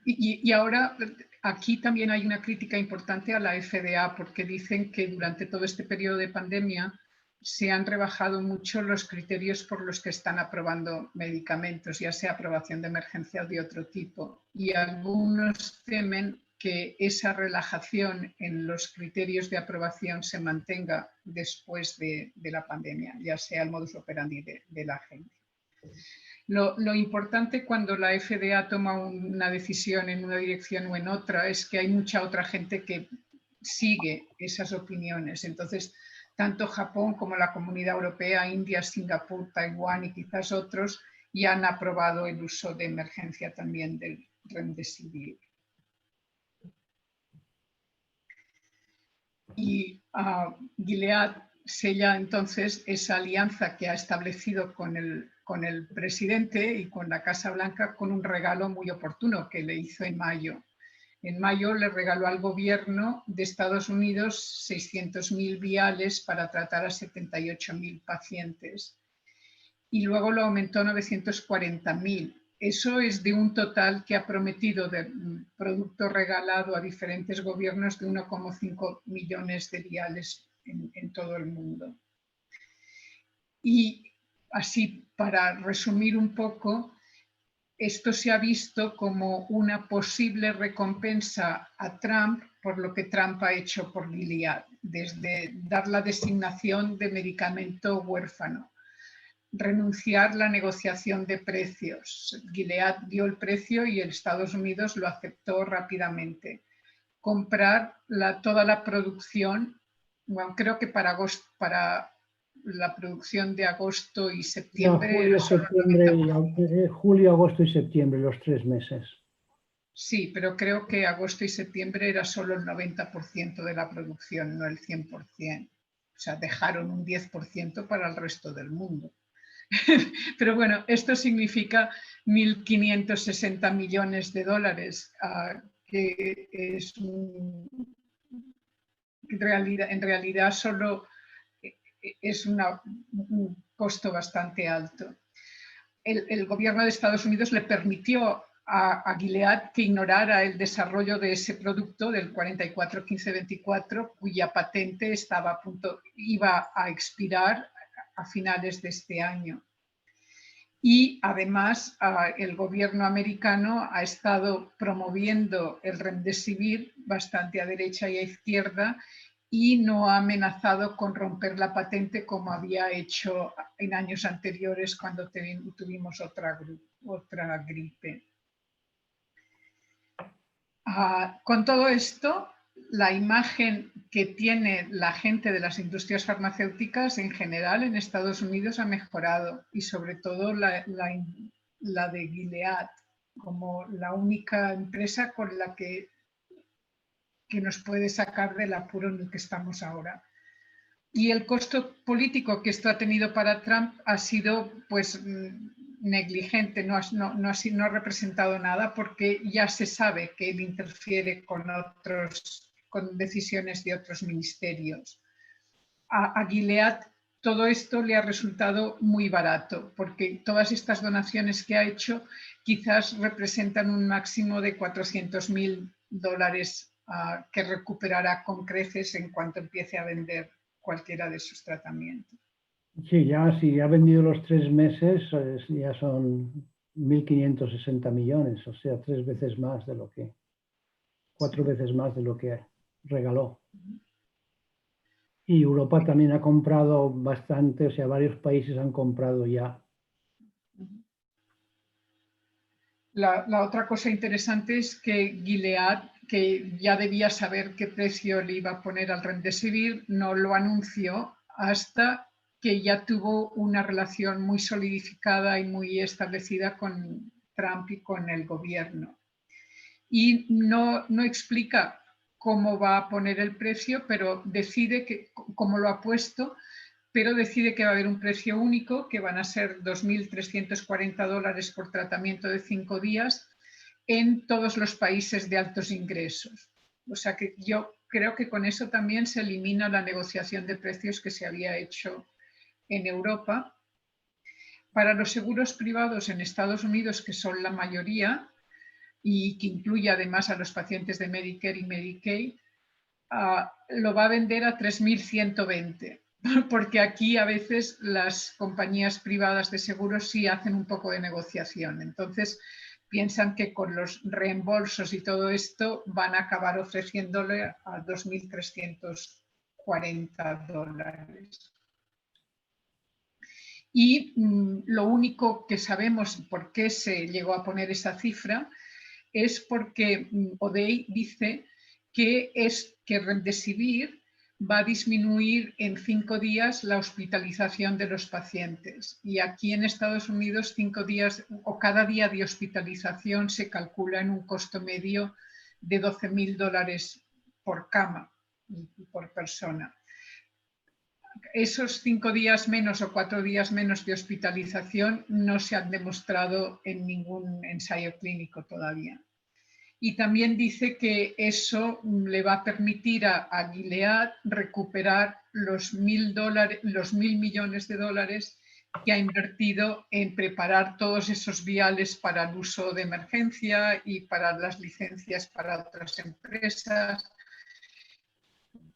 y ahora aquí también hay una crítica importante a la FDA porque dicen que durante todo este periodo de pandemia se han rebajado mucho los criterios por los que están aprobando medicamentos, ya sea aprobación de emergencia o de otro tipo. Y algunos temen que esa relajación en los criterios de aprobación se mantenga después de la pandemia, ya sea el modus operandi de la agencia. Lo importante cuando la FDA toma una decisión en una dirección o en otra es que hay mucha otra gente que sigue esas opiniones. Entonces, tanto Japón como la Comunidad Europea, India, Singapur, Taiwán y quizás otros ya han aprobado el uso de emergencia también del Remdesivir. Y Gilead sella entonces esa alianza que ha establecido con el presidente y con la Casa Blanca con un regalo muy oportuno que le hizo en mayo. En mayo le regaló al gobierno de Estados Unidos 600.000 viales para tratar a 78.000 pacientes y luego lo aumentó a 940.000 eso es de un total que ha prometido de producto regalado a diferentes gobiernos de 1,5 millones de viales en todo el mundo. Y así, para resumir un poco, esto se ha visto como una posible recompensa a Trump por lo que Trump ha hecho por Gilead, desde dar la designación de medicamento huérfano, renunciar la negociación de precios. Gilead dio el precio y Estados Unidos lo aceptó rápidamente. Comprar toda la producción, bueno, creo que para la producción de agosto y septiembre.
No, julio, agosto y septiembre, los 3 meses.
Sí, pero creo que agosto y septiembre era solo el 90% de la producción, no el 100%. O sea, dejaron un 10% para el resto del mundo. Pero bueno, esto significa 1.560 millones de dólares, que es en realidad solo es un costo bastante alto. El gobierno de Estados Unidos le permitió a Gilead que ignorara el desarrollo de ese producto del 441524, cuya patente iba a expirar a finales de este año. Y además el gobierno americano ha estado promoviendo el Remdesivir bastante a derecha y a izquierda y no ha amenazado con romper la patente como había hecho en años anteriores cuando tuvimos otra gripe. Con todo esto, la imagen que tiene la gente de las industrias farmacéuticas en general en Estados Unidos ha mejorado, y sobre todo la de Gilead como la única empresa con la que nos puede sacar del apuro en el que estamos ahora. Y el costo político que esto ha tenido para Trump ha sido pues negligente, no ha representado nada, porque ya se sabe que él interfiere con decisiones de otros ministerios. A Gilead todo esto le ha resultado muy barato, porque todas estas donaciones que ha hecho quizás representan un máximo de $400.000 que recuperará con creces en cuanto empiece a vender cualquiera de sus tratamientos.
Sí, ya si ha vendido los 3 meses, ya son 1.560 millones, o sea, 4 veces más de lo que regaló. Y Europa también ha comprado bastante, o sea, varios países han comprado ya.
La otra cosa interesante es que Gilead, que ya debía saber qué precio le iba a poner al Remdesivir, no lo anunció hasta que ya tuvo una relación muy solidificada y muy establecida con Trump y con el gobierno. Y no explica cómo va a poner el precio, pero decide cómo lo ha puesto, pero decide que va a haber un precio único, que van a ser $2.340 por tratamiento de 5 días en todos los países de altos ingresos. O sea que yo creo que con eso también se elimina la negociación de precios que se había hecho en Europa. Para los seguros privados en Estados Unidos, que son la mayoría, y que incluye además a los pacientes de Medicare y Medicaid, lo va a vender a 3.120, porque aquí a veces las compañías privadas de seguros sí hacen un poco de negociación. Entonces piensan que con los reembolsos y todo esto van a acabar ofreciéndole a $2.340. Y lo único que sabemos por qué se llegó a poner esa cifra es porque O'Day dice que Remdesivir va a disminuir en 5 días la hospitalización de los pacientes. Y aquí en Estados Unidos 5 días o cada día de hospitalización se calcula en un costo medio de $12.000 por cama y por persona. Esos 5 días menos o 4 días menos de hospitalización no se han demostrado en ningún ensayo clínico todavía. Y también dice que eso le va a permitir a Gilead recuperar los $1.000 millones que ha invertido en preparar todos esos viales para el uso de emergencia y para las licencias para otras empresas,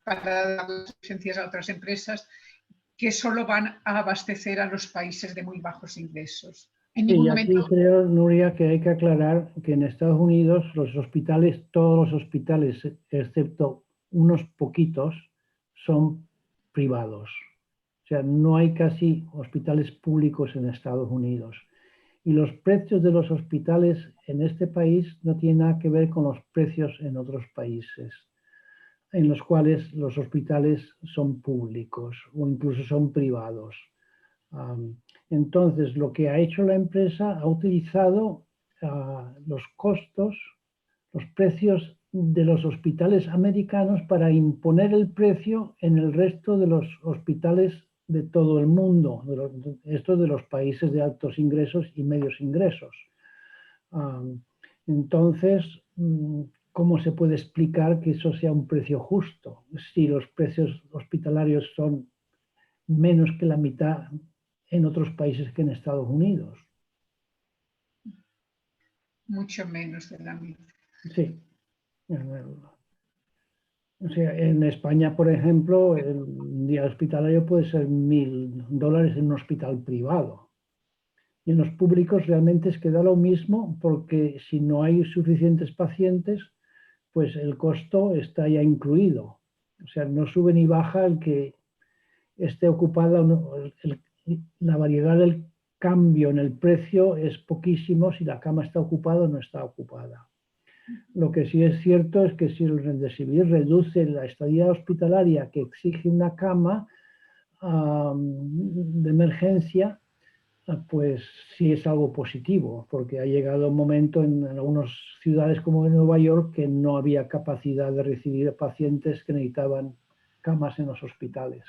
para dar las licencias a otras empresas que solo van a abastecer a los países de muy bajos ingresos. En ningún
Y aquí
momento...
creo, Nuria, que hay que aclarar que en Estados Unidos los hospitales, todos los hospitales, excepto unos poquitos, son privados. O sea, no hay casi hospitales públicos en Estados Unidos. Y los precios de los hospitales en este país no tienen nada que ver con los precios en otros países, en los cuales los hospitales son públicos o incluso son privados. Entonces, lo que ha hecho la empresa ha utilizado los costos, los precios de los hospitales americanos para imponer el precio en el resto de los hospitales de todo el mundo, esto de los países de altos ingresos y medios ingresos. Entonces, ¿cómo se puede explicar que eso sea un precio justo si los precios hospitalarios son menos que la mitad en otros países que en Estados Unidos?
Mucho menos de la mitad.
Sí. O sea, en España, por ejemplo, el día hospitalario puede ser $1.000 en un hospital privado. Y en los públicos realmente es que da lo mismo, porque si no hay suficientes pacientes, pues el costo está ya incluido. O sea, no sube ni baja el que esté ocupada, la variedad del cambio en el precio es poquísimo si la cama está ocupada o no está ocupada. Lo que sí es cierto es que si el Remdesivir reduce la estadía hospitalaria que exige una cama de emergencia, pues sí es algo positivo, porque ha llegado un momento en algunas ciudades como en Nueva York que no había capacidad de recibir pacientes que necesitaban camas en los hospitales.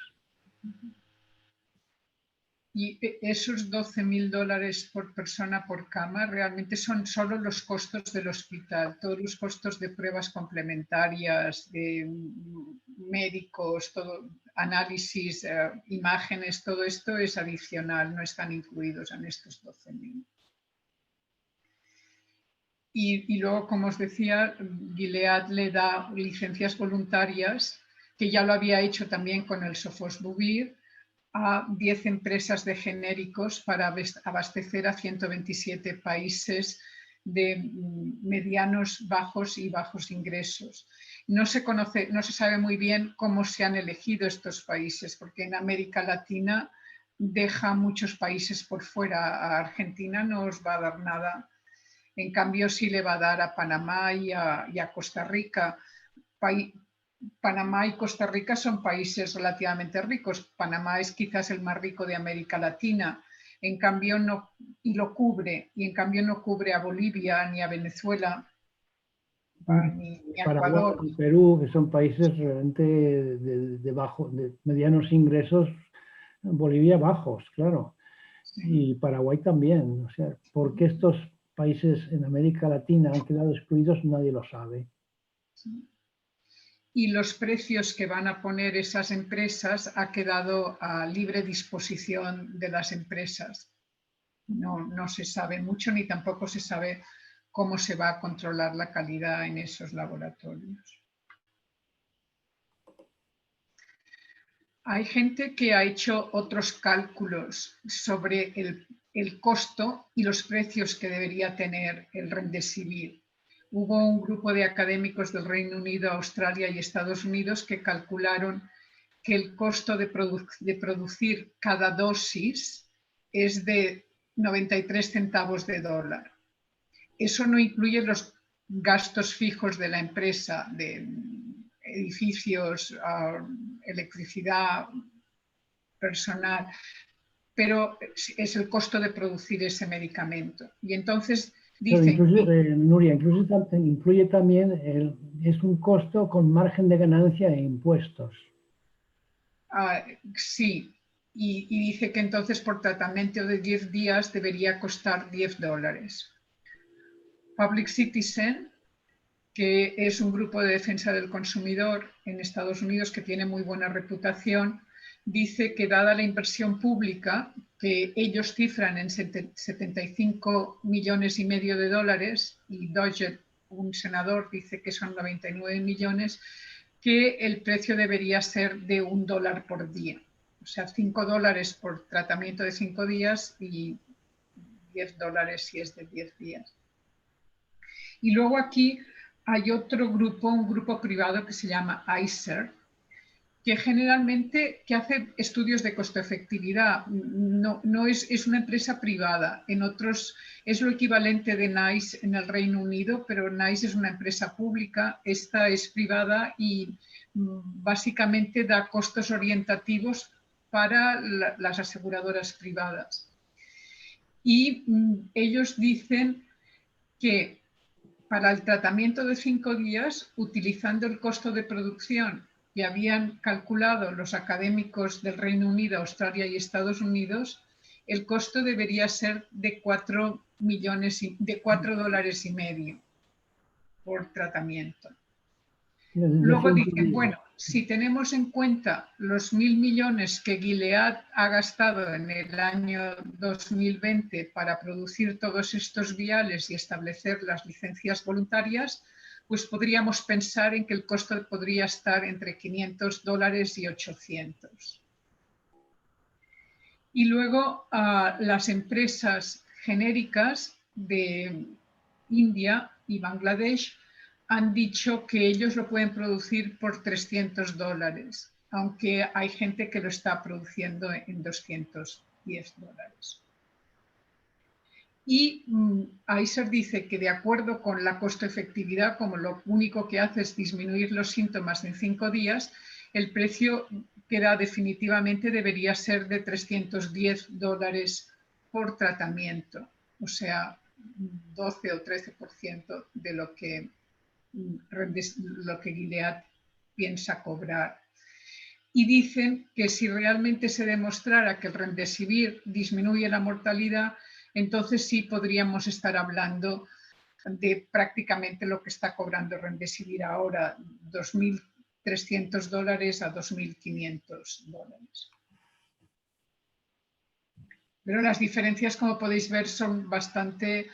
Y esos $12.000 por persona por cama realmente son solo los costos del hospital, todos los costos de pruebas complementarias, de médicos, todo, análisis, imágenes, todo esto es adicional, no están incluidos en estos 12.000. Y luego, como os decía, Gilead le da licencias voluntarias, que ya lo había hecho también con el Sofosbuvir, a 10 empresas de genéricos para abastecer a 127 países de medianos, bajos y bajos ingresos. No se sabe muy bien cómo se han elegido estos países, porque en América Latina deja muchos países por fuera. A Argentina no os va a dar nada. En cambio, sí le va a dar a Panamá y a Costa Rica. Panamá y Costa Rica son países relativamente ricos. Panamá es quizás el más rico de América Latina, en cambio no, y lo cubre, y en cambio no cubre a Bolivia ni a Venezuela, ni a Ecuador.
Paraguay y Perú, que son países realmente de medianos ingresos, Bolivia bajos, claro,
Sí.
y Paraguay también. O sea, ¿por qué estos países en América Latina han quedado excluidos? Nadie lo sabe.
Sí. Y los precios que van a poner esas empresas ha quedado a libre disposición de las empresas. No se sabe mucho ni tampoco se sabe cómo se va a controlar la calidad en esos laboratorios. Hay gente que ha hecho otros cálculos sobre el costo y los precios que debería tener el Remdesivir. Hubo un grupo de académicos del Reino Unido, Australia y Estados Unidos que calcularon que el costo de producir cada dosis es de 93 centavos de dólar. Eso no incluye los gastos fijos de la empresa, de edificios, electricidad, personal, pero es el costo de producir ese medicamento. Y entonces dicen...
Nuria, incluye también, es un costo con margen de ganancia e impuestos.
Sí, y dice que entonces por tratamiento de 10 días debería costar $10. Public Citizen, que es un grupo de defensa del consumidor en Estados Unidos que tiene muy buena reputación, dice que dada la inversión pública, que ellos cifran en 75,5 millones de dólares, y Doggett, un senador, dice que son 99 millones, que el precio debería ser de $1 por día. O sea, $5 por tratamiento de 5 días y $10 si es de 10 días. Y luego aquí hay otro grupo, un grupo privado que se llama ICER, que generalmente hace estudios de costo-efectividad. No es una empresa privada. En otros es lo equivalente de NICE en el Reino Unido, pero NICE es una empresa pública, esta es privada y básicamente da costos orientativos para las aseguradoras privadas. Y ellos dicen que para el tratamiento de 5 días, utilizando el costo de producción que habían calculado los académicos del Reino Unido, Australia y Estados Unidos, el costo debería ser de $4,5 por tratamiento. Luego dicen, bueno, si tenemos en cuenta los 1.000 millones que Gilead ha gastado en el año 2020 para producir todos estos viales y establecer las licencias voluntarias, pues podríamos pensar en que el costo podría estar entre $500 y $800. Y luego las empresas genéricas de India y Bangladesh han dicho que ellos lo pueden producir por $300, aunque hay gente que lo está produciendo en $210. Y ICER dice que de acuerdo con la costo-efectividad, como lo único que hace es disminuir los síntomas en 5 días, el precio que da definitivamente debería ser de $310 por tratamiento, o sea, 12 o 13% de lo que Gilead piensa cobrar. Y dicen que si realmente se demostrara que el Remdesivir disminuye la mortalidad, entonces sí podríamos estar hablando de prácticamente lo que está cobrando Remdesivir ahora, $2.300 a $2.500. Pero las diferencias, como podéis ver, son bastante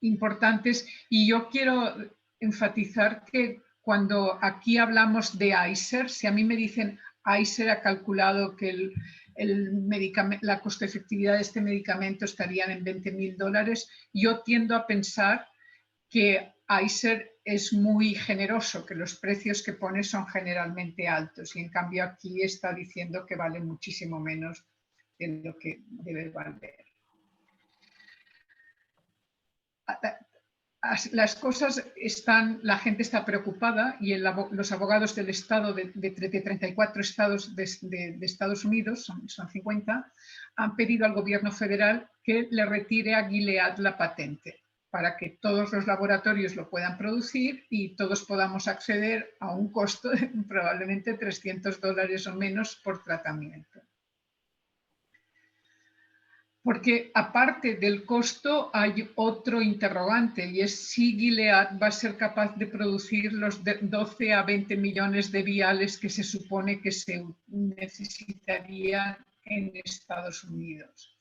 importantes y yo quiero enfatizar que cuando aquí hablamos de ICER, si a mí me dicen ICER ha calculado que la costo-efectividad de este medicamento estaría en $20.000, yo tiendo a pensar que ICER es muy generoso, que los precios que pone son generalmente altos y en cambio aquí está diciendo que vale muchísimo menos de lo que debe valer. Las cosas están, la gente está preocupada y los abogados del estado de 34 estados de Estados Unidos, son 50, han pedido al gobierno federal que le retire a Gilead la patente para que todos los laboratorios lo puedan producir y todos podamos acceder a un costo de probablemente $300 o menos por tratamiento. Porque aparte del costo hay otro interrogante y es si Gilead va a ser capaz de producir los 12 a 20 millones de viales que se supone que se necesitarían en Estados Unidos.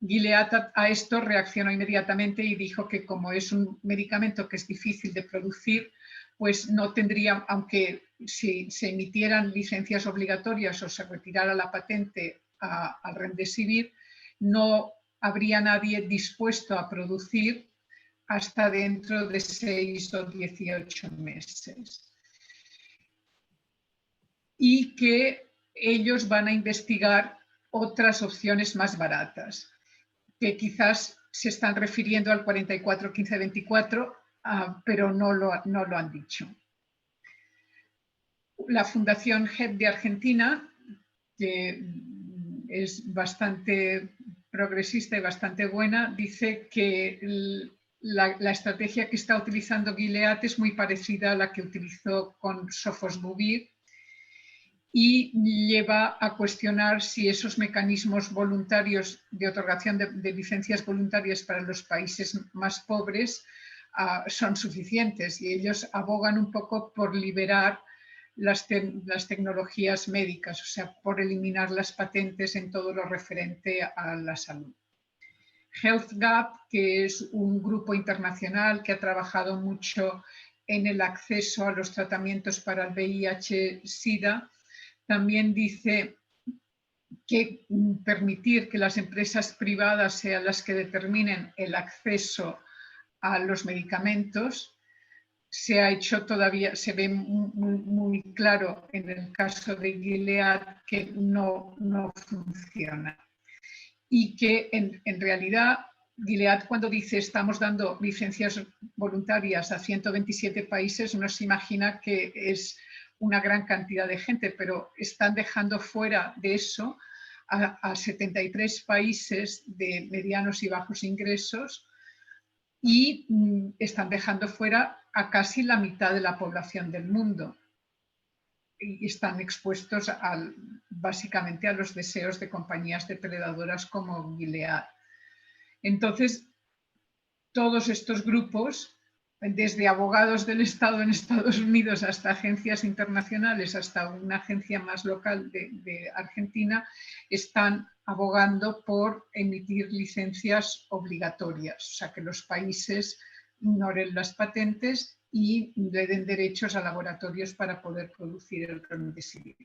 Gilead a esto reaccionó inmediatamente y dijo que como es un medicamento que es difícil de producir, pues no tendría, aunque si se emitieran licencias obligatorias o se retirara la patente al Remdesivir, no habría nadie dispuesto a producir hasta dentro de 6 o 18 meses. Y que ellos van a investigar otras opciones más baratas, que quizás se están refiriendo al 44-15-24, pero no lo han dicho. La Fundación HEP de Argentina, que es bastante progresista y bastante buena, dice que la estrategia que está utilizando Gilead es muy parecida a la que utilizó con Sofosbuvir y lleva a cuestionar si esos mecanismos voluntarios de otorgación de licencias voluntarias para los países más pobres son suficientes y ellos abogan un poco por liberar las tecnologías médicas, o sea, por eliminar las patentes en todo lo referente a la salud. HealthGap, que es un grupo internacional que ha trabajado mucho en el acceso a los tratamientos para el VIH-Sida, también dice que permitir que las empresas privadas sean las que determinen el acceso a los medicamentos se ha hecho todavía, se ve muy claro en el caso de Gilead que no funciona. Y que en realidad Gilead, cuando dice estamos dando licencias voluntarias a 127 países, no se imagina que es una gran cantidad de gente, pero están dejando fuera de eso a 73 países de medianos y bajos ingresos y están dejando fuera a casi la mitad de la población del mundo. Y están expuestos básicamente a los deseos de compañías depredadoras como Gilead. Entonces, todos estos grupos, desde abogados del Estado en Estados Unidos hasta agencias internacionales, hasta una agencia más local de Argentina, están abogando por emitir licencias obligatorias, o sea, que los países ignoren las patentes y le den derechos a laboratorios para poder producir el remdesivir.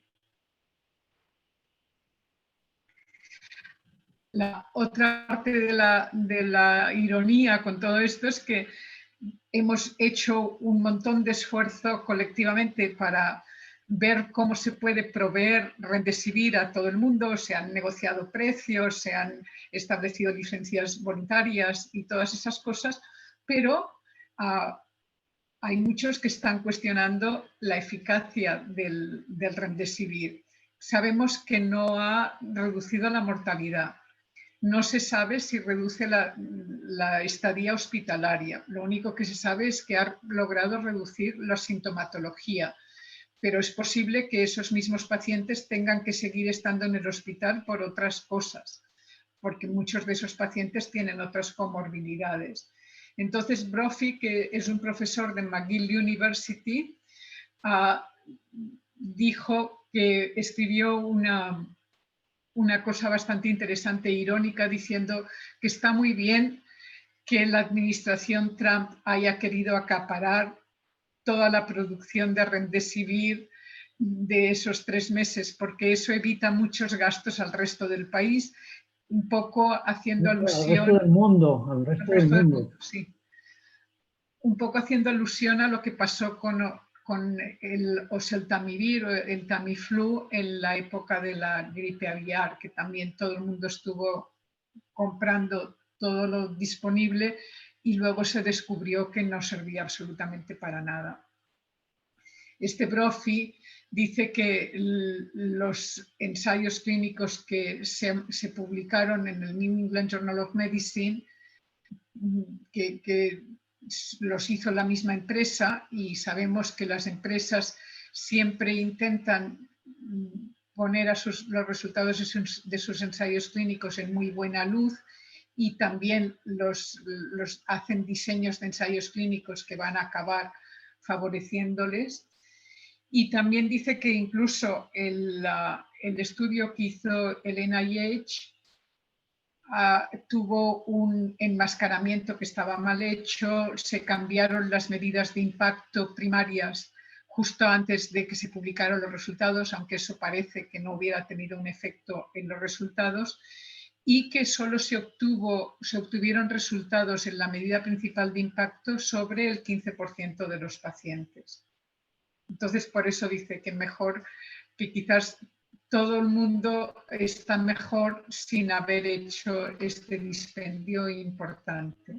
La otra parte de la ironía con todo esto es que hemos hecho un montón de esfuerzo colectivamente para ver cómo se puede proveer remdesivir a todo el mundo. Se han negociado precios, se han establecido licencias voluntarias y todas esas cosas, pero hay muchos que están cuestionando la eficacia del remdesivir. Sabemos que no ha reducido la mortalidad. No se sabe si reduce la estadía hospitalaria. Lo único que se sabe es que ha logrado reducir la sintomatología, pero es posible que esos mismos pacientes tengan que seguir estando en el hospital por otras cosas, porque muchos de esos pacientes tienen otras comorbilidades. Entonces, Brophy, que es un profesor de McGill University, dijo que escribió una cosa bastante interesante e irónica diciendo que está muy bien que la administración Trump haya querido acaparar toda la producción de remdesivir de esos 3 meses, porque eso evita muchos gastos al resto del país, un poco haciendo alusión...
Al resto del mundo, al resto del mundo.
Sí. Un poco haciendo alusión a lo que pasó con el oseltamivir o el Tamiflu en la época de la gripe aviar, que también todo el mundo estuvo comprando todo lo disponible y luego se descubrió que no servía absolutamente para nada. Este Brophy dice que los ensayos clínicos que se publicaron en el New England Journal of Medicine, que los hizo la misma empresa, y sabemos que las empresas siempre intentan poner los resultados de sus ensayos clínicos en muy buena luz, y también los hacen diseños de ensayos clínicos que van a acabar favoreciéndoles. Y también dice que incluso el estudio que hizo el NIH tuvo un enmascaramiento que estaba mal hecho, se cambiaron las medidas de impacto primarias justo antes de que se publicaran los resultados, aunque eso parece que no hubiera tenido un efecto en los resultados, y que solo se obtuvieron resultados en la medida principal de impacto sobre el 15% de los pacientes. Entonces, por eso dice que mejor, que quizás todo el mundo está mejor sin haber hecho este dispendio importante.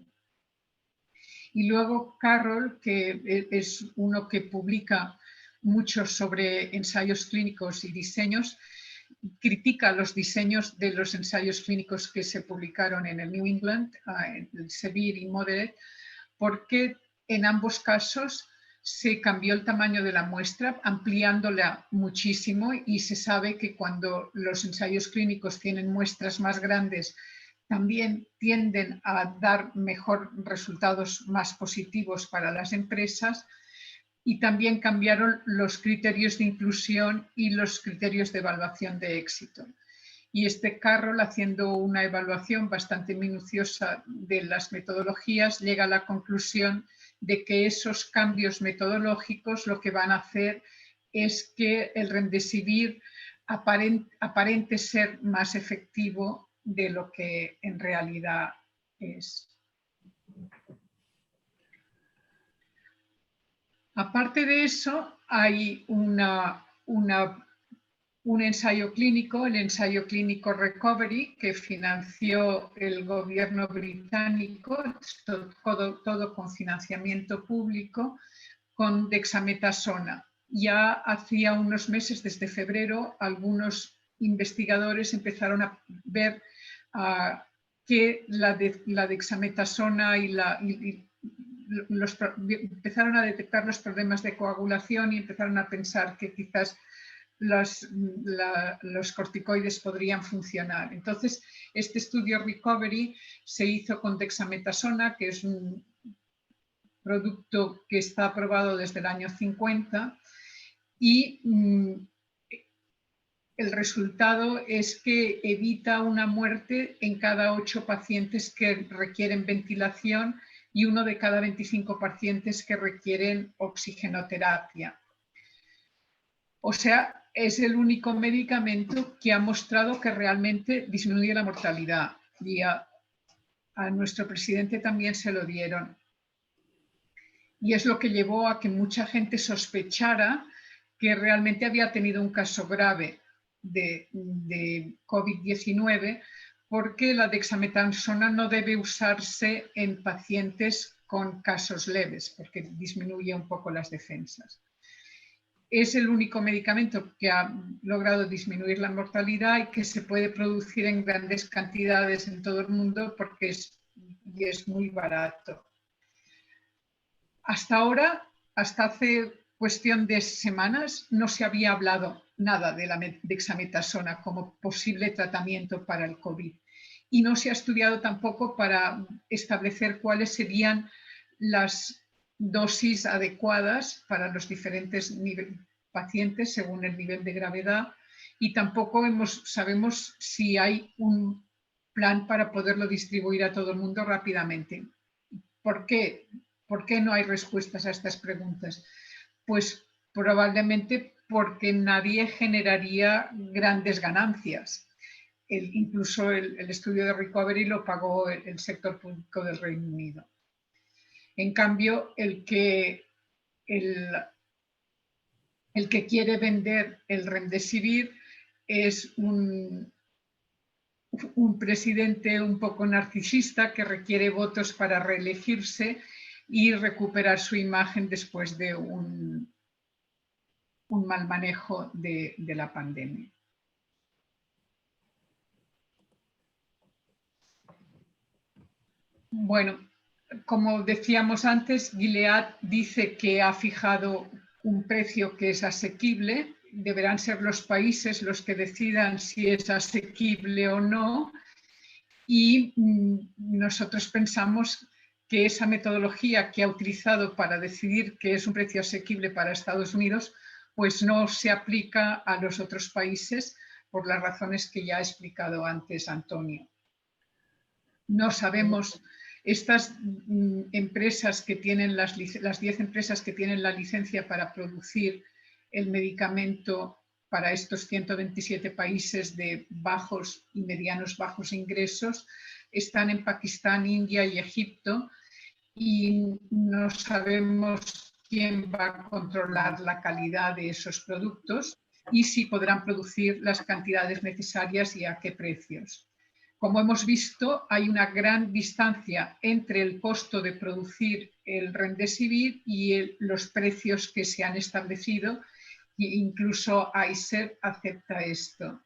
Y luego Carroll, que es uno que publica mucho sobre ensayos clínicos y diseños, critica los diseños de los ensayos clínicos que se publicaron en el New England, el Severe y Moderate, porque en ambos casos se cambió el tamaño de la muestra, ampliándola muchísimo, y se sabe que cuando los ensayos clínicos tienen muestras más grandes, también tienden a dar mejor resultados más positivos para las empresas, y también cambiaron los criterios de inclusión y los criterios de evaluación de éxito. Y Carroll, haciendo una evaluación bastante minuciosa de las metodologías, llega a la conclusión de que esos cambios metodológicos lo que van a hacer es que el Remdesivir aparente ser más efectivo de lo que en realidad es. Aparte de eso, hay un ensayo clínico, el ensayo clínico Recovery, que financió el gobierno británico, todo con financiamiento público, con dexametasona. Ya hacía unos meses, desde febrero, algunos investigadores empezaron a ver que la dexametasona empezaron a detectar los problemas de coagulación y empezaron a pensar que quizás los corticoides podrían funcionar. Entonces, este estudio Recovery se hizo con dexametasona, que es un producto que está aprobado desde el año 50, y el resultado es que evita una muerte en cada 8 pacientes que requieren ventilación y 1 de cada 25 pacientes que requieren oxigenoterapia. O sea, es el único medicamento que ha mostrado que realmente disminuye la mortalidad. Y a nuestro presidente también se lo dieron. Y es lo que llevó a que mucha gente sospechara que realmente había tenido un caso grave de COVID-19, porque la dexametasona no debe usarse en pacientes con casos leves, porque disminuye un poco las defensas. Es el único medicamento que ha logrado disminuir la mortalidad y que se puede producir en grandes cantidades en todo el mundo porque es muy barato. Hasta ahora, hasta hace cuestión de semanas, no se había hablado nada de la dexametasona como posible tratamiento para el COVID. Y no se ha estudiado tampoco para establecer cuáles serían las dosis adecuadas para los diferentes pacientes según el nivel de gravedad, y tampoco sabemos si hay un plan para poderlo distribuir a todo el mundo rápidamente. ¿Por qué? ¿Por qué no hay respuestas a estas preguntas? Pues probablemente porque nadie generaría grandes ganancias. Incluso el estudio de Recovery lo pagó el sector público del Reino Unido. En cambio, el que quiere vender el Remdesivir es un presidente un poco narcisista que requiere votos para reelegirse y recuperar su imagen después de un mal manejo de la pandemia. Bueno, como decíamos antes, Gilead dice que ha fijado un precio que es asequible. Deberán ser los países los que decidan si es asequible o no. Y nosotros pensamos que esa metodología que ha utilizado para decidir que es un precio asequible para Estados Unidos, pues no se aplica a los otros países por las razones que ya ha explicado antes Antonio. No sabemos, estas empresas que tienen las 10 empresas que tienen la licencia para producir el medicamento para estos 127 países de bajos y medianos bajos ingresos, están en Pakistán, India y Egipto, y no sabemos quién va a controlar la calidad de esos productos y si podrán producir las cantidades necesarias y a qué precios. Como hemos visto, hay una gran distancia entre el costo de producir el Remdesivir y los precios que se han establecido. Incluso ICER acepta esto.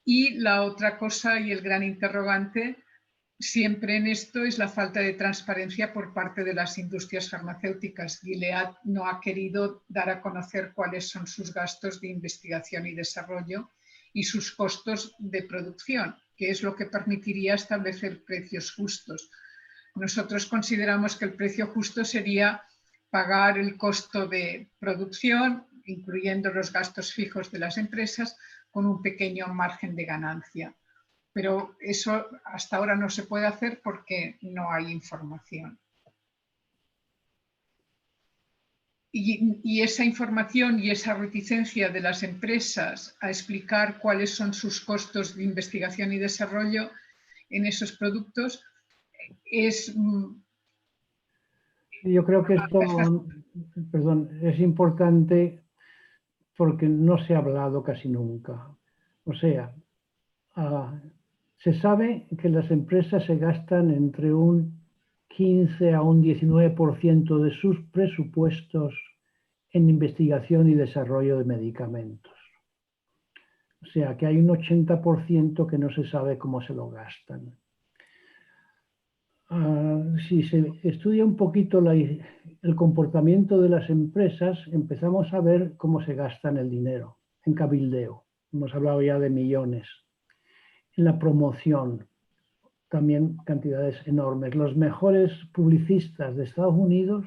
Y la otra cosa y el gran interrogante siempre en esto es la falta de transparencia por parte de las industrias farmacéuticas. Gilead no ha querido dar a conocer cuáles son sus gastos de investigación y desarrollo y sus costos de producción, que es lo que permitiría establecer precios justos. Nosotros consideramos que el precio justo sería pagar el costo de producción, incluyendo los gastos fijos de las empresas, con un pequeño margen de ganancia. Pero eso hasta ahora no se puede hacer porque no hay información. Y esa información y esa reticencia de las empresas a explicar cuáles son sus costos de investigación y desarrollo en esos productos es...
Yo creo que esto, perdón, es importante porque no se ha hablado casi nunca. O sea, se sabe que las empresas se gastan entre un 15 a un 19% de sus presupuestos en investigación y desarrollo de medicamentos. O sea, que hay un 80% que no se sabe cómo se lo gastan. Si se estudia un poquito el comportamiento de las empresas, empezamos a ver cómo se gastan el dinero en cabildeo. Hemos hablado ya de millones. En la promoción, también cantidades enormes. Los mejores publicistas de Estados Unidos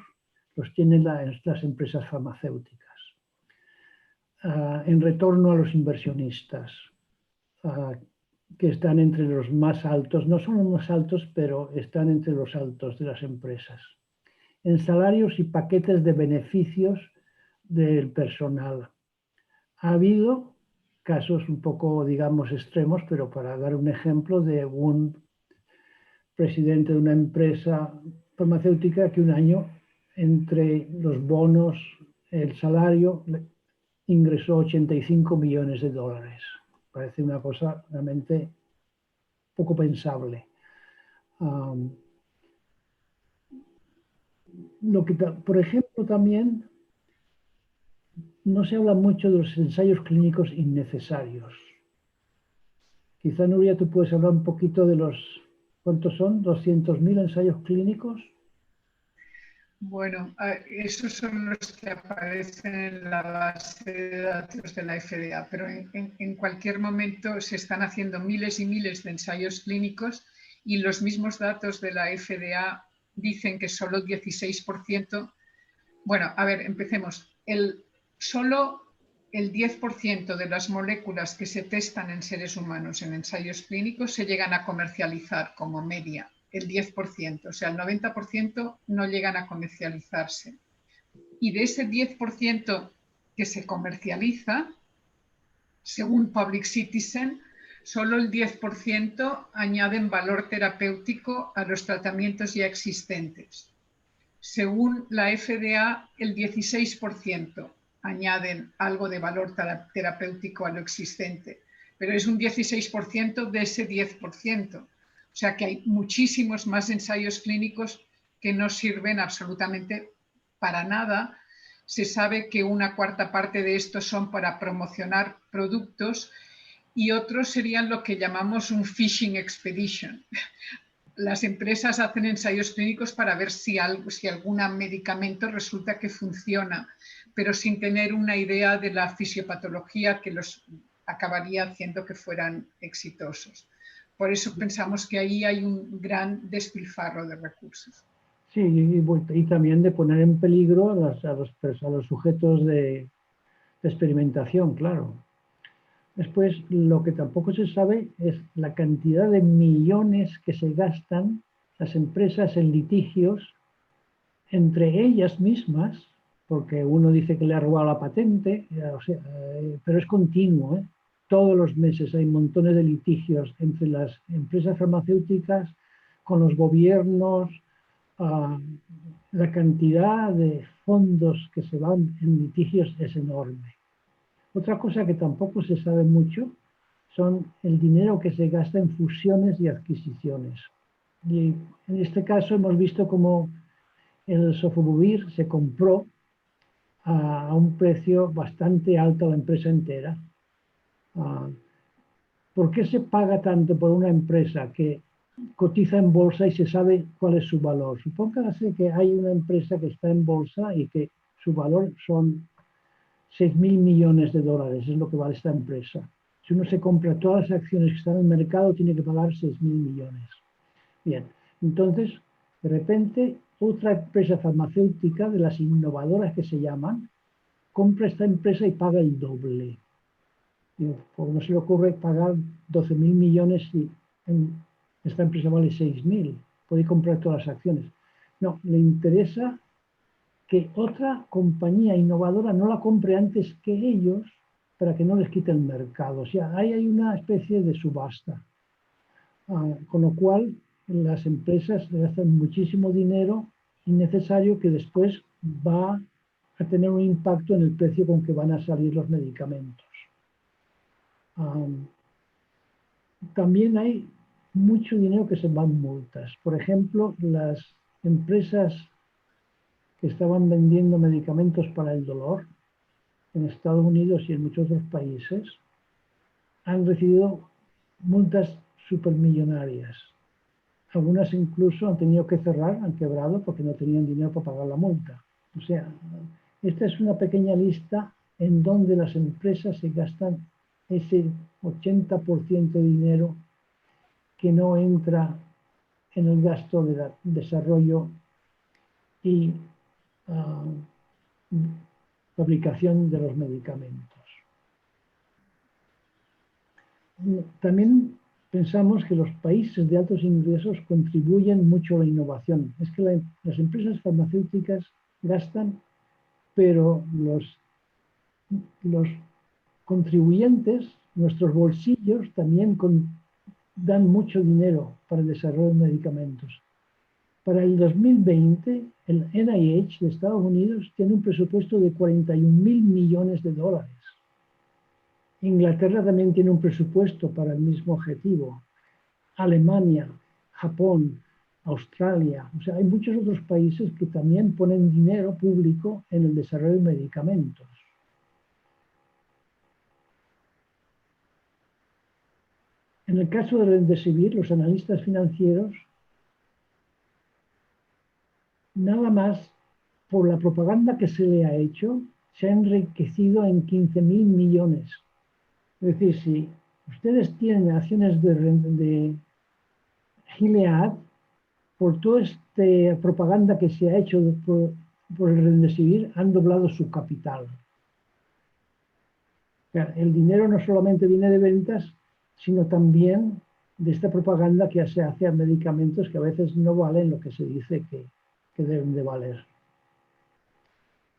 los tienen las empresas farmacéuticas. En retorno a los inversionistas, que están entre los más altos, no son los más altos, pero están entre los altos de las empresas. En salarios y paquetes de beneficios del personal. Ha habido casos un poco, digamos, extremos, pero para dar un ejemplo de un presidente de una empresa farmacéutica que un año, entre los bonos, el salario, ingresó 85 millones de dólares. Parece una cosa realmente poco pensable. Por ejemplo, también no se habla mucho de los ensayos clínicos innecesarios. Quizá, Nuria, tú puedes hablar un poquito de los, ¿cuántos son? ¿200.000 ensayos clínicos?
Bueno, esos son los que aparecen en la base de datos de la FDA, pero en cualquier momento se están haciendo miles y miles de ensayos clínicos y los mismos datos de la FDA dicen que solo el 16%, bueno, a ver, empecemos, solo el 10% de las moléculas que se testan en seres humanos en ensayos clínicos se llegan a comercializar como media. El 10%, o sea, el 90% no llegan a comercializarse. Y de ese 10% que se comercializa, según Public Citizen, solo el 10% añaden valor terapéutico a los tratamientos ya existentes. Según la FDA, el 16% añaden algo de valor terapéutico a lo existente, pero es un 16% de ese 10%. O sea que hay muchísimos más ensayos clínicos que no sirven absolutamente para nada. Se sabe que una cuarta parte de estos son para promocionar productos y otros serían lo que llamamos un fishing expedition. Las empresas hacen ensayos clínicos para ver si algún medicamento resulta que funciona, pero sin tener una idea de la fisiopatología que los acabaría haciendo que fueran exitosos. Por eso pensamos que ahí hay un gran despilfarro de recursos.
Sí, y también de poner en peligro a los sujetos de experimentación, claro. Después, lo que tampoco se sabe es la cantidad de millones que se gastan las empresas en litigios entre ellas mismas, porque uno dice que le ha robado la patente, pero es continuo, ¿eh? Todos los meses hay montones de litigios entre las empresas farmacéuticas con los gobiernos. La cantidad de fondos que se van en litigios es enorme. Otra cosa que tampoco se sabe mucho son el dinero que se gasta en fusiones y adquisiciones. Y en este caso hemos visto cómo el Sofosbuvir se compró a un precio bastante alto a la empresa entera. ¿Por qué se paga tanto por una empresa que cotiza en bolsa y se sabe cuál es su valor? Supóngase que hay una empresa que está en bolsa y que su valor son 6.000 millones de dólares, es lo que vale esta empresa. Si uno se compra todas las acciones que están en el mercado, tiene que pagar 6.000 millones. Bien, entonces, de repente otra empresa farmacéutica, de las innovadoras que se llaman, compra esta empresa y paga el doble. Porque no se le ocurre pagar 12.000 millones si esta empresa vale 6.000. Puede comprar todas las acciones. No, le interesa que otra compañía innovadora no la compre antes que ellos para que no les quite el mercado. O sea, ahí hay una especie de subasta. Con lo cual, las empresas gastan muchísimo dinero innecesario que después va a tener un impacto en el precio con que van a salir los medicamentos. También hay mucho dinero que se va en multas. Por ejemplo, las empresas que estaban vendiendo medicamentos para el dolor en Estados Unidos y en muchos otros países han recibido multas supermillonarias. Algunas incluso han tenido que cerrar, han quebrado porque no tenían dinero para pagar la multa. O sea, esta es una pequeña lista en donde las empresas se gastan ese 80% de dinero que no entra en el gasto de desarrollo y fabricación de los medicamentos. También pensamos que los países de altos ingresos contribuyen mucho a la innovación. Es que las empresas farmacéuticas gastan, pero los contribuyentes, nuestros bolsillos, también dan mucho dinero para el desarrollo de medicamentos. Para el 2020, el NIH de Estados Unidos tiene un presupuesto de 41.000 millones de dólares. Inglaterra también tiene un presupuesto para el mismo objetivo. Alemania, Japón, Australia, o sea, hay muchos otros países que también ponen dinero público en el desarrollo de medicamentos. En el caso de Remdesivir, los analistas financieros, nada más por la propaganda que se le ha hecho, se ha enriquecido en 15.000 millones. Es decir, si ustedes tienen acciones de Gilead, por toda esta propaganda que se ha hecho por el Remdesivir, han doblado su capital. O sea, el dinero no solamente viene de ventas, sino también de esta propaganda que se hace a medicamentos que a veces no valen lo que se dice que deben de valer.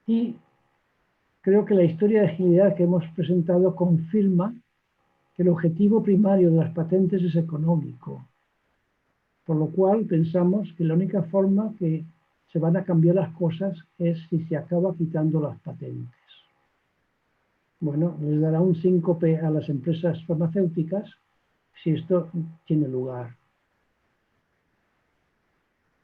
Y creo que la historia de Gilead que hemos presentado confirma que el objetivo primario de las patentes es económico, por lo cual pensamos que la única forma que se van a cambiar las cosas es si se acaba quitando las patentes. Bueno, les dará un síncope a las empresas farmacéuticas si esto tiene lugar.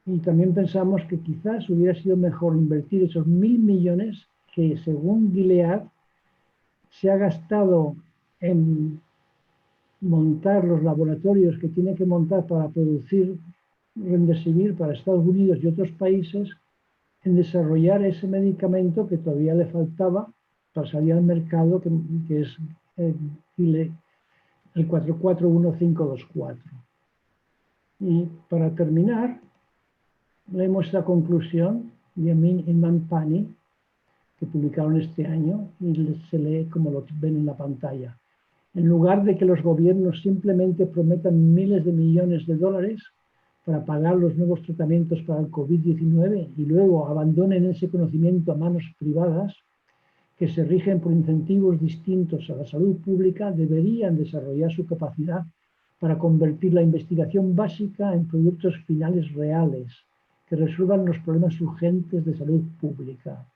Y también pensamos que quizás hubiera sido mejor invertir esos 1.000 millones que, según Gilead, se ha gastado en montar los laboratorios que tiene que montar para producir Remdesivir para Estados Unidos y otros países, en desarrollar ese medicamento que todavía le faltaba para salir al mercado, que es el 441524. Y para terminar, leemos la conclusión de Amin y Manpani, que publicaron este año, y se lee como lo ven en la pantalla. En lugar de que los gobiernos simplemente prometan miles de millones de dólares para pagar los nuevos tratamientos para el COVID-19 y luego abandonen ese conocimiento a manos privadas, que se rigen por incentivos distintos a la salud pública, deberían desarrollar su capacidad para convertir la investigación básica en productos finales reales que resuelvan los problemas urgentes de salud pública.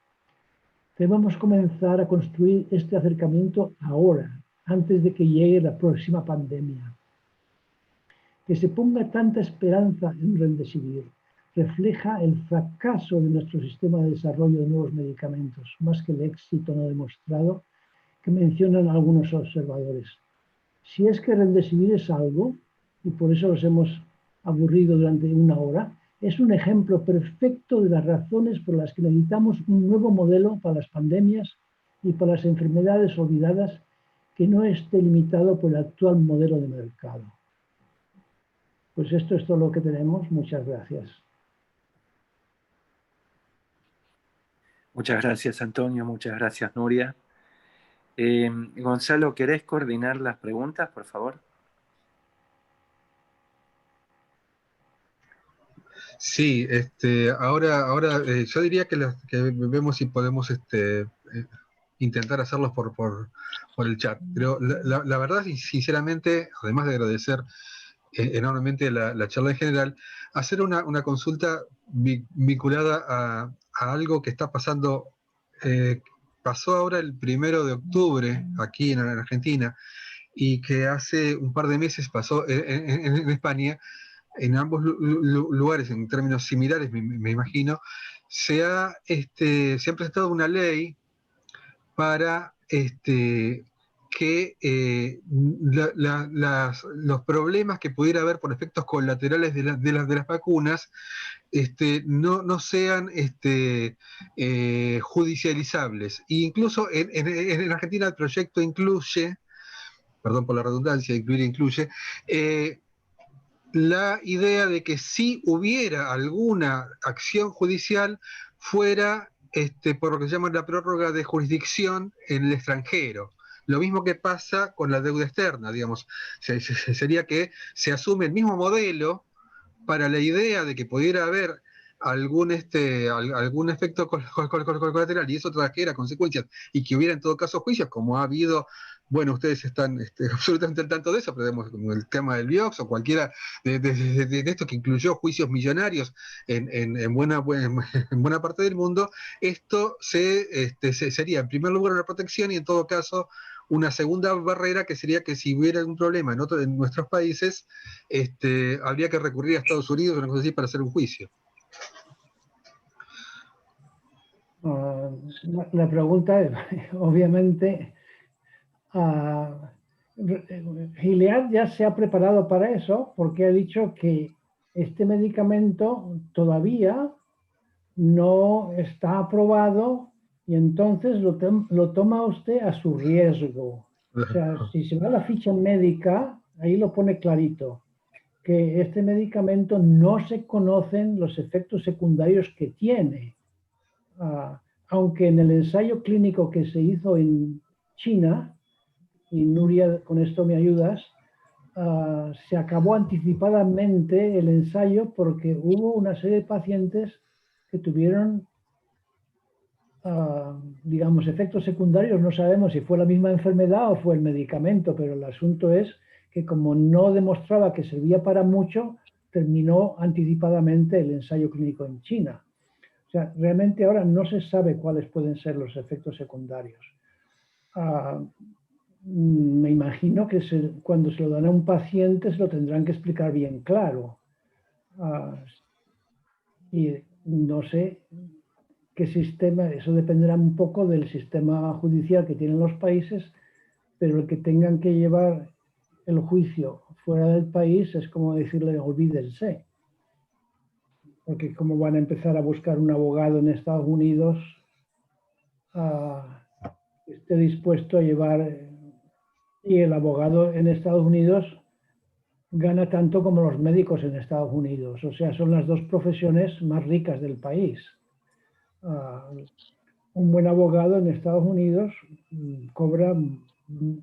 Debemos comenzar a construir este acercamiento ahora, antes de que llegue la próxima pandemia. Que se ponga tanta esperanza en Remdesivir refleja el fracaso de nuestro sistema de desarrollo de nuevos medicamentos, más que el éxito no demostrado que mencionan algunos observadores. Si es que Remdesivir es algo, y por eso los hemos aburrido durante una hora, es un ejemplo perfecto de las razones por las que necesitamos un nuevo modelo para las pandemias y para las enfermedades olvidadas que no esté limitado por el actual modelo de mercado. Pues esto es todo lo que tenemos. Muchas gracias.
Muchas gracias, Antonio. Muchas gracias, Nuria. Gonzalo, ¿querés coordinar las preguntas, por favor?
Sí, ahora yo diría que vemos si podemos intentar hacerlos por el chat. Pero la verdad, sinceramente, además de agradecer enormemente la charla en general, hacer una consulta vinculada a algo que está pasando. Pasó ahora el 1 de octubre aquí en Argentina, y que hace un par de meses pasó en España. En ambos lugares, en términos similares, me imagino, se ha presentado una ley para que los problemas que pudiera haber por efectos colaterales de las vacunas no sean judicializables. E incluso en Argentina el proyecto incluye, perdón por la redundancia, incluye la idea de que si hubiera alguna acción judicial fuera por lo que se llama la prórroga de jurisdicción en el extranjero. Lo mismo que pasa con la deuda externa, digamos. Sería que se asume el mismo modelo para la idea de que pudiera haber algún efecto colateral y eso trajera consecuencias, y que hubiera en todo caso juicios, como ha habido. Bueno, ustedes están absolutamente al tanto de eso, pero vemos como el tema del Vioxx o cualquiera de esto que incluyó juicios millonarios en buena parte del mundo. Esto sería en primer lugar una protección, y en todo caso una segunda barrera, que sería que si hubiera algún problema en nuestros países, habría que recurrir a Estados Unidos o una cosa así para hacer un juicio.
La pregunta es, obviamente, Gilead ya se ha preparado para eso, porque ha dicho que este medicamento todavía no está aprobado, y entonces lo toma usted a su riesgo. O sea, si se va a la ficha médica, ahí lo pone clarito, que este medicamento no se conocen los efectos secundarios que tiene. Aunque en el ensayo clínico que se hizo en China, y Nuria, con esto me ayudas, se acabó anticipadamente el ensayo porque hubo una serie de pacientes que tuvieron, digamos, efectos secundarios. No sabemos si fue la misma enfermedad o fue el medicamento, pero el asunto es que como no demostraba que servía para mucho, terminó anticipadamente el ensayo clínico en China. O sea, realmente ahora no se sabe cuáles pueden ser los efectos secundarios. Me imagino que cuando se lo dan a un paciente se lo tendrán que explicar bien claro. Y no sé qué sistema, eso dependerá un poco del sistema judicial que tienen los países, pero el que tengan que llevar el juicio fuera del país es como decirle olvídense. Porque cómo van a empezar a buscar un abogado en Estados Unidos que esté dispuesto a llevar, y el abogado en Estados Unidos gana tanto como los médicos en Estados Unidos. O sea, son las dos profesiones más ricas del país. Un buen abogado en Estados Unidos cobra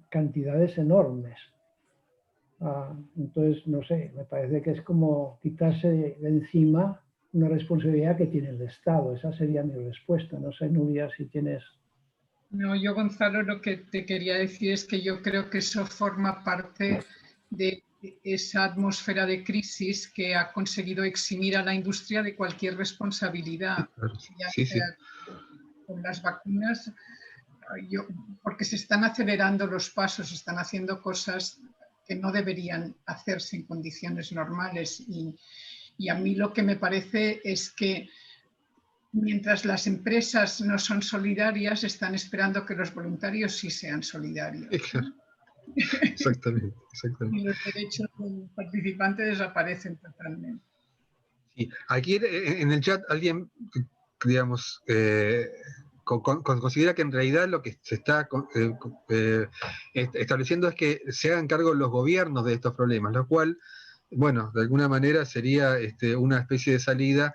cantidades enormes. Entonces, no sé, me parece que es como quitarse de encima una responsabilidad que tiene el Estado. Esa sería mi respuesta. No sé, Nuria, si tienes...
No, yo, Gonzalo, lo que te quería decir es que yo creo que eso forma parte de esa atmósfera de crisis que ha conseguido eximir a la industria de cualquier responsabilidad, ya sea con las vacunas, porque se están acelerando los pasos, se están haciendo cosas que no deberían hacerse en condiciones normales. Y a mí lo que me parece es que mientras las empresas no son solidarias, están esperando que los voluntarios sí sean solidarios.
Exactamente.
Y los derechos del participante desaparecen totalmente.
Sí. Aquí en el chat alguien, digamos, considera que en realidad lo que se está estableciendo es que se hagan cargo los gobiernos de estos problemas, lo cual, bueno, de alguna manera sería una especie de salida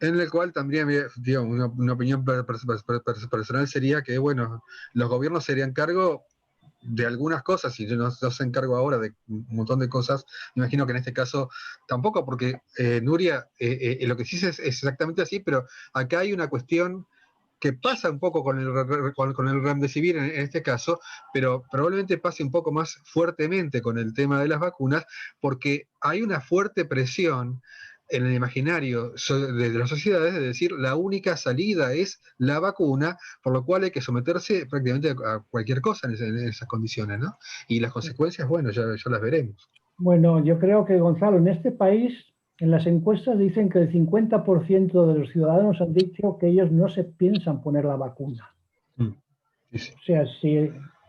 En el cual también, digamos, una opinión personal sería que, bueno, los gobiernos se harían cargo de algunas cosas, y yo no se hacen cargo ahora de un montón de cosas. Me imagino que en este caso tampoco, porque Nuria, lo que dices es exactamente así, pero acá hay una cuestión que pasa un poco con el remdesivir en este caso, pero probablemente pase un poco más fuertemente con el tema de las vacunas, porque hay una fuerte presión en el imaginario de las sociedades de decir la única salida es la vacuna, por lo cual hay que someterse prácticamente a cualquier cosa en esas condiciones, ¿no? Y las consecuencias, bueno, ya las veremos.
Bueno, yo creo que, Gonzalo, en este país, en las encuestas dicen que el 50% de los ciudadanos han dicho que ellos no se piensan poner la vacuna.
Sí, sí.
O sea,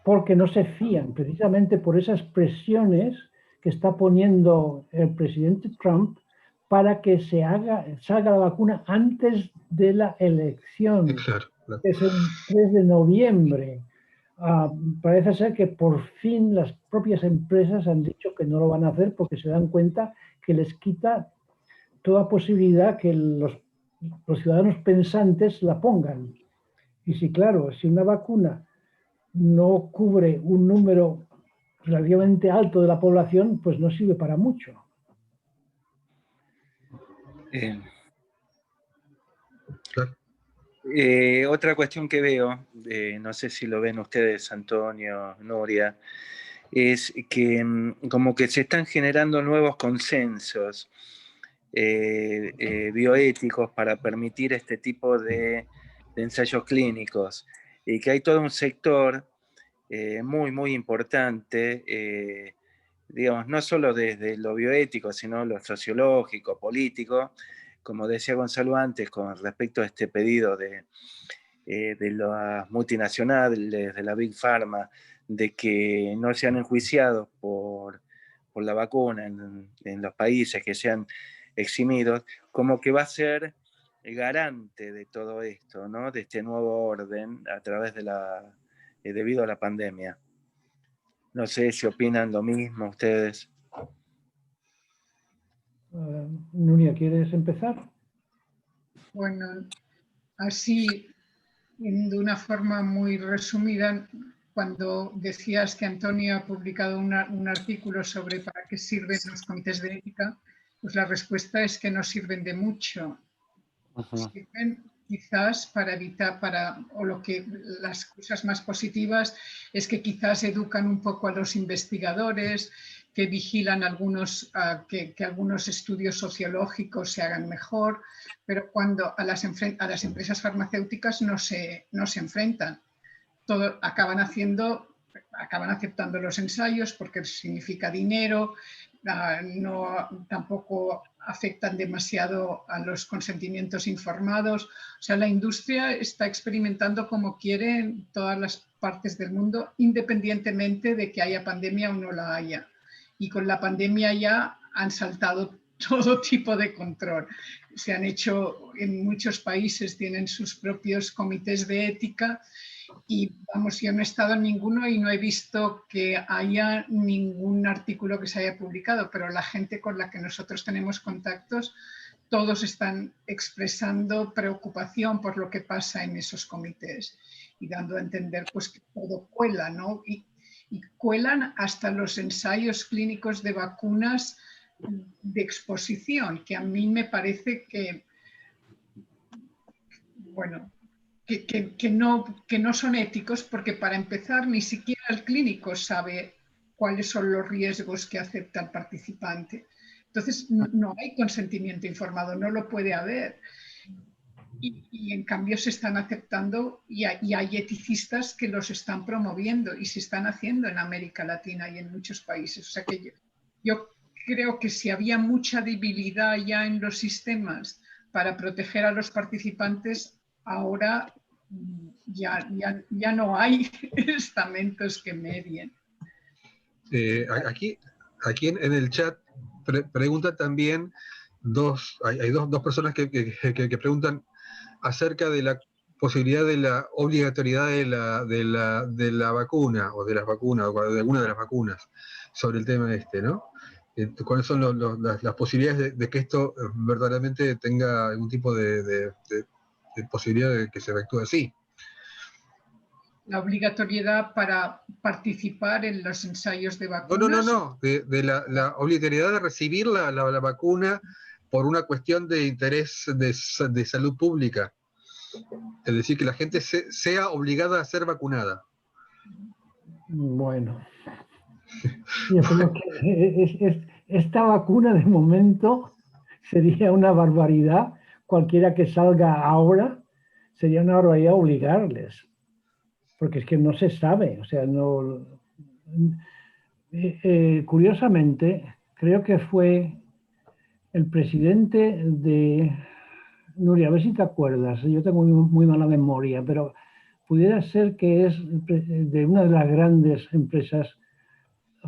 porque no se fían, precisamente por esas presiones que está poniendo el presidente Trump para que salga la vacuna antes de la elección,
Claro, claro.
que es el 3 de noviembre. Parece ser que por fin las propias empresas han dicho que no lo van a hacer porque se dan cuenta que les quita toda posibilidad que los ciudadanos pensantes la pongan. Y si, claro, si una vacuna no cubre un número relativamente alto de la población, pues no sirve para mucho.
Claro.
Otra cuestión que veo, no sé si lo ven ustedes, Antonio, Nuria, es que como que se están generando nuevos consensos bioéticos para permitir este tipo de ensayos clínicos, y que hay todo un sector muy, muy importante, digamos, no solo desde lo bioético, sino lo sociológico, político, como decía Gonzalo antes, con respecto a este pedido de las multinacionales, de la Big Pharma, de que no sean enjuiciados por la vacuna en los países, que sean eximidos, como que va a ser garante de todo esto, ¿no? De este nuevo orden a través de debido a la pandemia. No sé si opinan lo mismo ustedes.
Nuria, ¿quieres empezar?
Bueno, así, de una forma muy resumida, cuando decías que Antonio ha publicado un artículo sobre para qué sirven los comités de ética, pues la respuesta es que no sirven de mucho. Sirven quizás para evitar, o las cosas más positivas es que quizás educan un poco a los investigadores, que vigilan que algunos estudios sociológicos se hagan mejor, pero cuando a las empresas farmacéuticas no se enfrentan. Acaban aceptando los ensayos porque significa dinero, tampoco afectan demasiado a los consentimientos informados. O sea, la industria está experimentando como quiere en todas las partes del mundo, independientemente de que haya pandemia o no la haya. Y con la pandemia ya han saltado todo tipo de control. Se han hecho, en muchos países tienen sus propios comités de ética. Y vamos, yo no he estado en ninguno y no he visto que haya ningún artículo que se haya publicado, pero la gente con la que nosotros tenemos contactos, todos están expresando preocupación por lo que pasa en esos comités y dando a entender pues que todo cuela, ¿no? Y cuelan hasta los ensayos clínicos de vacunas de exposición, que a mí me parece que, bueno, que no son éticos, porque para empezar ni siquiera el clínico sabe cuáles son los riesgos que acepta el participante. Entonces no hay consentimiento informado, no lo puede haber. Y en cambio se están aceptando y hay eticistas que los están promoviendo y se están haciendo en América Latina y en muchos países. O sea que yo creo que si había mucha debilidad ya en los sistemas para proteger a los participantes, ahora ya no hay estamentos que medien.
Aquí en el chat pregunta también hay dos personas que preguntan acerca de la posibilidad de la obligatoriedad de la vacuna o de las vacunas o de alguna de las vacunas sobre el tema este, ¿no? cuáles son las posibilidades de que esto verdaderamente tenga algún tipo de posibilidad de que se efectúe así.
La obligatoriedad para participar en los ensayos de vacunas.
No. De la obligatoriedad de recibir la vacuna por una cuestión de interés de salud pública. Es decir, que la gente sea obligada a ser vacunada.
Bueno, yo creo que esta vacuna de momento sería una barbaridad. Cualquiera que salga ahora sería una barbaridad obligarles. Porque es que no se sabe, o sea, no... curiosamente, creo que fue el presidente de... Nuria, a ver si te acuerdas, yo tengo muy mala memoria, pero pudiera ser que es de una de las grandes empresas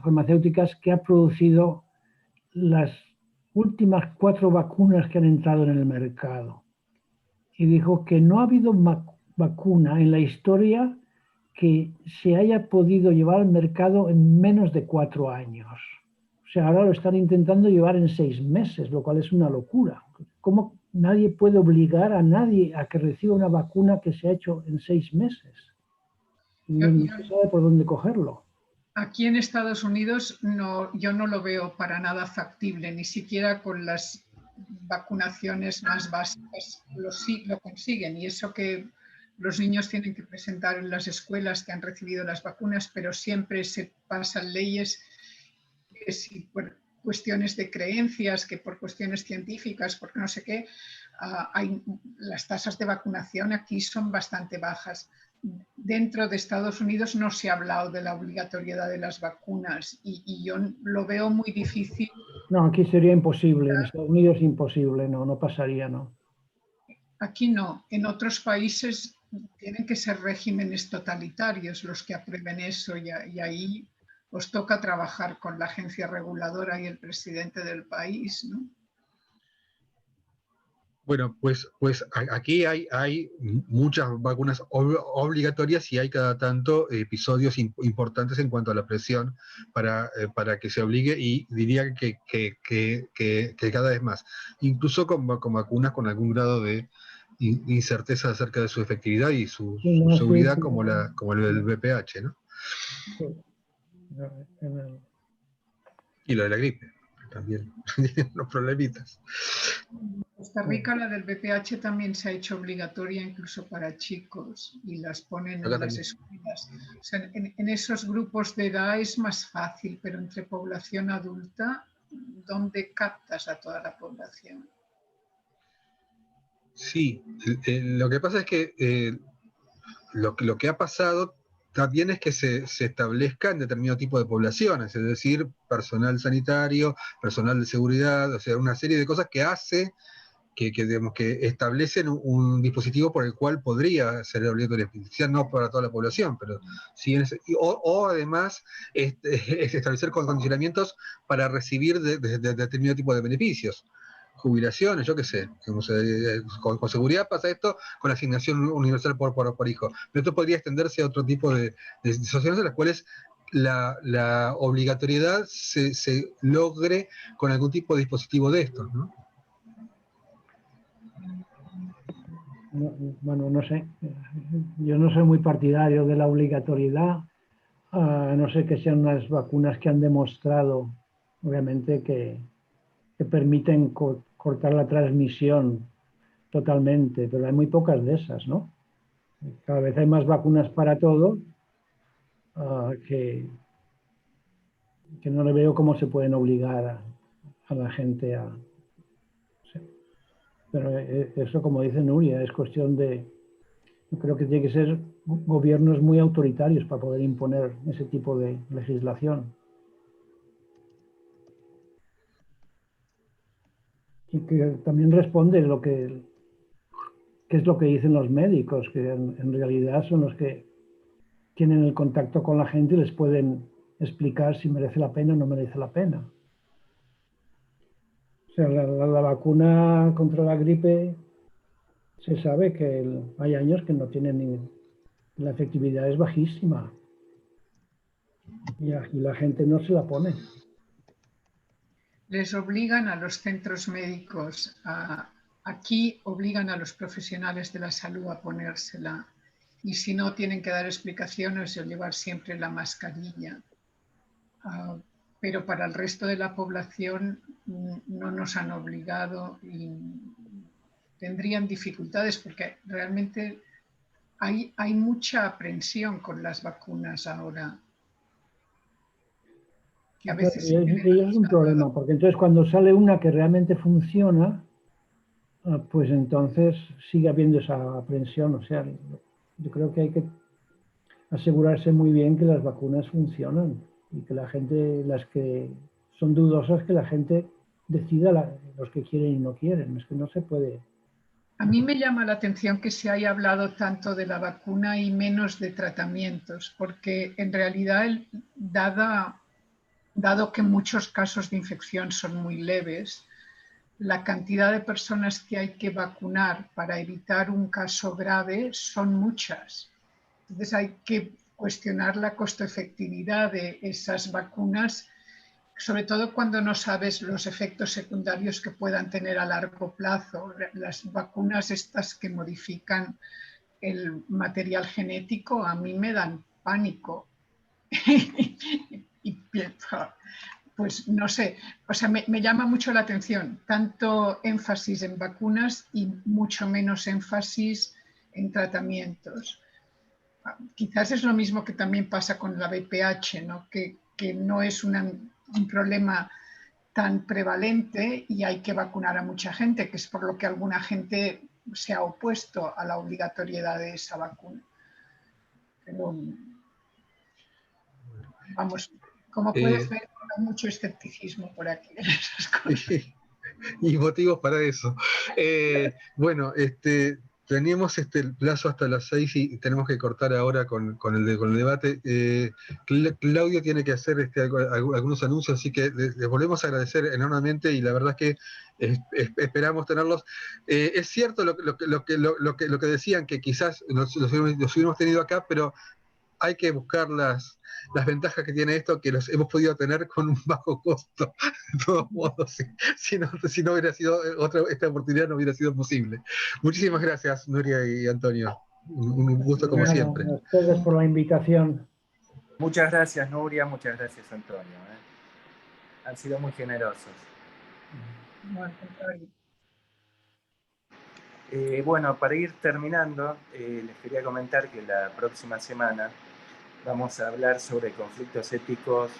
farmacéuticas que ha producido las últimas 4 vacunas que han entrado en el mercado. Y dijo que no ha habido vacuna en la historia que se haya podido llevar al mercado en menos de 4 años. O sea, ahora lo están intentando llevar en 6 meses, lo cual es una locura. ¿Cómo nadie puede obligar a nadie a que reciba una vacuna que se ha hecho en 6 meses? No se sabe por dónde cogerlo.
Aquí en Estados Unidos yo no lo veo para nada factible, ni siquiera con las vacunaciones más básicas lo consiguen. Y eso que los niños tienen que presentar en las escuelas que han recibido las vacunas, pero siempre se pasan leyes que si por cuestiones de creencias, que por cuestiones científicas, porque no sé qué, las tasas de vacunación aquí son bastante bajas. Dentro de Estados Unidos no se ha hablado de la obligatoriedad de las vacunas y yo lo veo muy difícil.
No, aquí sería imposible, en Estados Unidos imposible, no pasaría, no.
Aquí no, en otros países tienen que ser regímenes totalitarios los que aprueben eso y ahí os toca trabajar con la agencia reguladora y el presidente del país, ¿no?
Bueno, pues aquí hay muchas vacunas obligatorias y hay cada tanto episodios importantes en cuanto a la presión para que se obligue, y diría que cada vez más, incluso con vacunas con algún grado de incerteza acerca de su efectividad y su seguridad, como el VPH, ¿no?
Sí.
Y lo de la gripe, también tiene unos problemitas.
En Costa Rica la del VPH también se ha hecho obligatoria incluso para chicos y las ponen en las escuelas. O sea, en esos grupos de edad es más fácil, pero entre población adulta, ¿dónde captas a toda la población?
Sí, lo que pasa es que lo que ha pasado también es que se establezca en determinado tipo de poblaciones, es decir, personal sanitario, personal de seguridad, o sea, una serie de cosas que hace digamos, que establecen un dispositivo por el cual podría ser obligatorio, quizás no para toda la población, pero sí o además establecer condicionamientos para recibir determinado tipo de beneficios. Jubilaciones, yo qué sé, con seguridad pasa esto con la asignación universal por hijo, pero esto podría extenderse a otro tipo de situaciones en las cuales la obligatoriedad se logre con algún tipo de dispositivo de estos, ¿no?
Bueno, no sé, yo no soy muy partidario de la obligatoriedad, a no ser que sean unas vacunas que han demostrado, obviamente, que permiten cortar la transmisión totalmente, pero hay muy pocas de esas, ¿no? Cada vez hay más vacunas para todo, que no le veo cómo se pueden obligar a la gente a... Pero eso, como dice Nuria, es cuestión de... Yo creo que tiene que ser gobiernos muy autoritarios para poder imponer ese tipo de legislación. Y que también responde qué es lo que dicen los médicos, que en realidad son los que tienen el contacto con la gente y les pueden explicar si merece la pena o no merece la pena. O sea, la vacuna contra la gripe, se sabe que hay años que no tienen la efectividad es bajísima. Y la gente no se la pone.
les obligan a los centros médicos, aquí obligan a los profesionales de la salud a ponérsela, y si no tienen que dar explicaciones o llevar siempre la mascarilla. Pero para el resto de la población no nos han obligado y tendrían dificultades porque realmente hay mucha aprensión con las vacunas ahora. Que a veces
y es un problema, porque entonces cuando sale una que realmente funciona, pues entonces sigue habiendo esa aprensión. O sea, yo creo que hay que asegurarse muy bien que las vacunas funcionan y que la gente, las que son dudosas, que la gente decida los que quieren y no quieren. Es que no se puede.
A mí me llama la atención que se haya hablado tanto de la vacuna y menos de tratamientos, porque en realidad, dado que muchos casos de infección son muy leves, la cantidad de personas que hay que vacunar para evitar un caso grave son muchas. Entonces hay que cuestionar la costo-efectividad de esas vacunas, sobre todo cuando no sabes los efectos secundarios que puedan tener a largo plazo. Las vacunas estas que modifican el material genético a mí me dan pánico. Y pienso, pues no sé, o sea, me llama mucho la atención, tanto énfasis en vacunas y mucho menos énfasis en tratamientos. Quizás es lo mismo que también pasa con la VPH, ¿no? Que no es un problema tan prevalente y hay que vacunar a mucha gente, que es por lo que alguna gente se ha opuesto a la obligatoriedad de esa vacuna. Pero, vamos, como puedes ver, hay mucho escepticismo por aquí en esas cosas.
Y motivos para eso. Bueno, teníamos el plazo hasta las 6 y tenemos que cortar ahora con el debate. Claudio tiene que hacer algunos anuncios, así que les volvemos a agradecer enormemente y la verdad es que esperamos tenerlos. Es cierto lo que decían, que quizás los hubiéramos tenido acá, pero hay que buscar las ventajas que tiene esto, que los hemos podido tener con un bajo costo. De todos modos, si no hubiera sido esta oportunidad, no hubiera sido posible. Muchísimas gracias, Nuria y Antonio. Un gusto como siempre.
A ustedes por la invitación.
Muchas gracias, Nuria, muchas gracias, Antonio. Han sido muy generosos.
No, al contrario.
Bueno, para ir terminando, les quería comentar que la próxima semana vamos a hablar sobre conflictos éticos,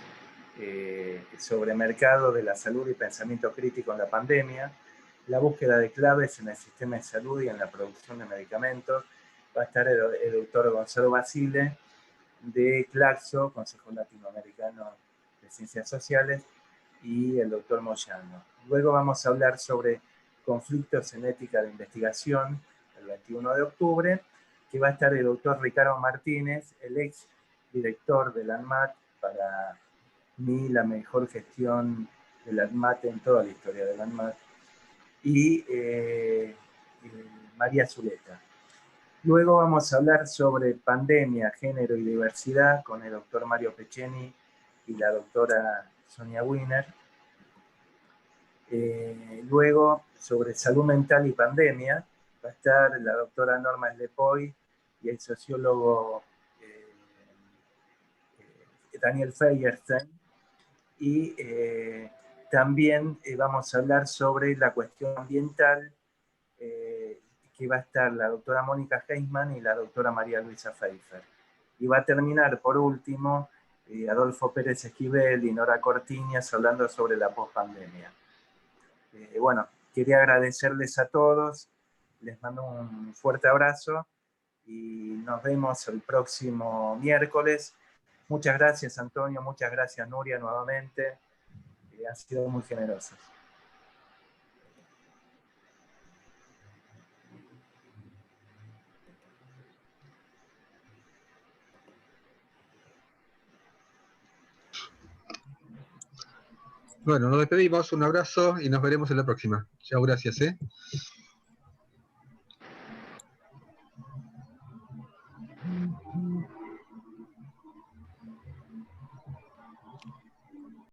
sobre mercado de la salud y pensamiento crítico en la pandemia, la búsqueda de claves en el sistema de salud y en la producción de medicamentos. Va a estar el doctor Gonzalo Basile de Claxo, Consejo Latinoamericano de Ciencias Sociales, y el doctor Moyano. Luego vamos a hablar sobre conflictos en ética de investigación, el 21 de octubre, que va a estar el doctor Ricardo Martínez, el ex director del ANMAT, para mí la mejor gestión del ANMAT en toda la historia del ANMAT, y María Zuleta. Luego vamos a hablar sobre pandemia, género y diversidad con el doctor Mario Peceni y la doctora Sonia Wiener. Luego, sobre salud mental y pandemia, va a estar la doctora Norma Slepoy y el sociólogo Daniel Feierstein. Y también vamos a hablar sobre la cuestión ambiental, que va a estar la doctora Mónica Heisman y la doctora María Luisa Pfeiffer. Y va a terminar, por último, Adolfo Pérez Esquivel y Nora Cortiñas hablando sobre la pospandemia. Bueno, quería agradecerles a todos, les mando un fuerte abrazo y nos vemos el próximo miércoles. Muchas gracias, Antonio, muchas gracias, Nuria, nuevamente. Han sido muy generosos.
Bueno, nos despedimos, un abrazo y nos veremos en la próxima. Chao, gracias.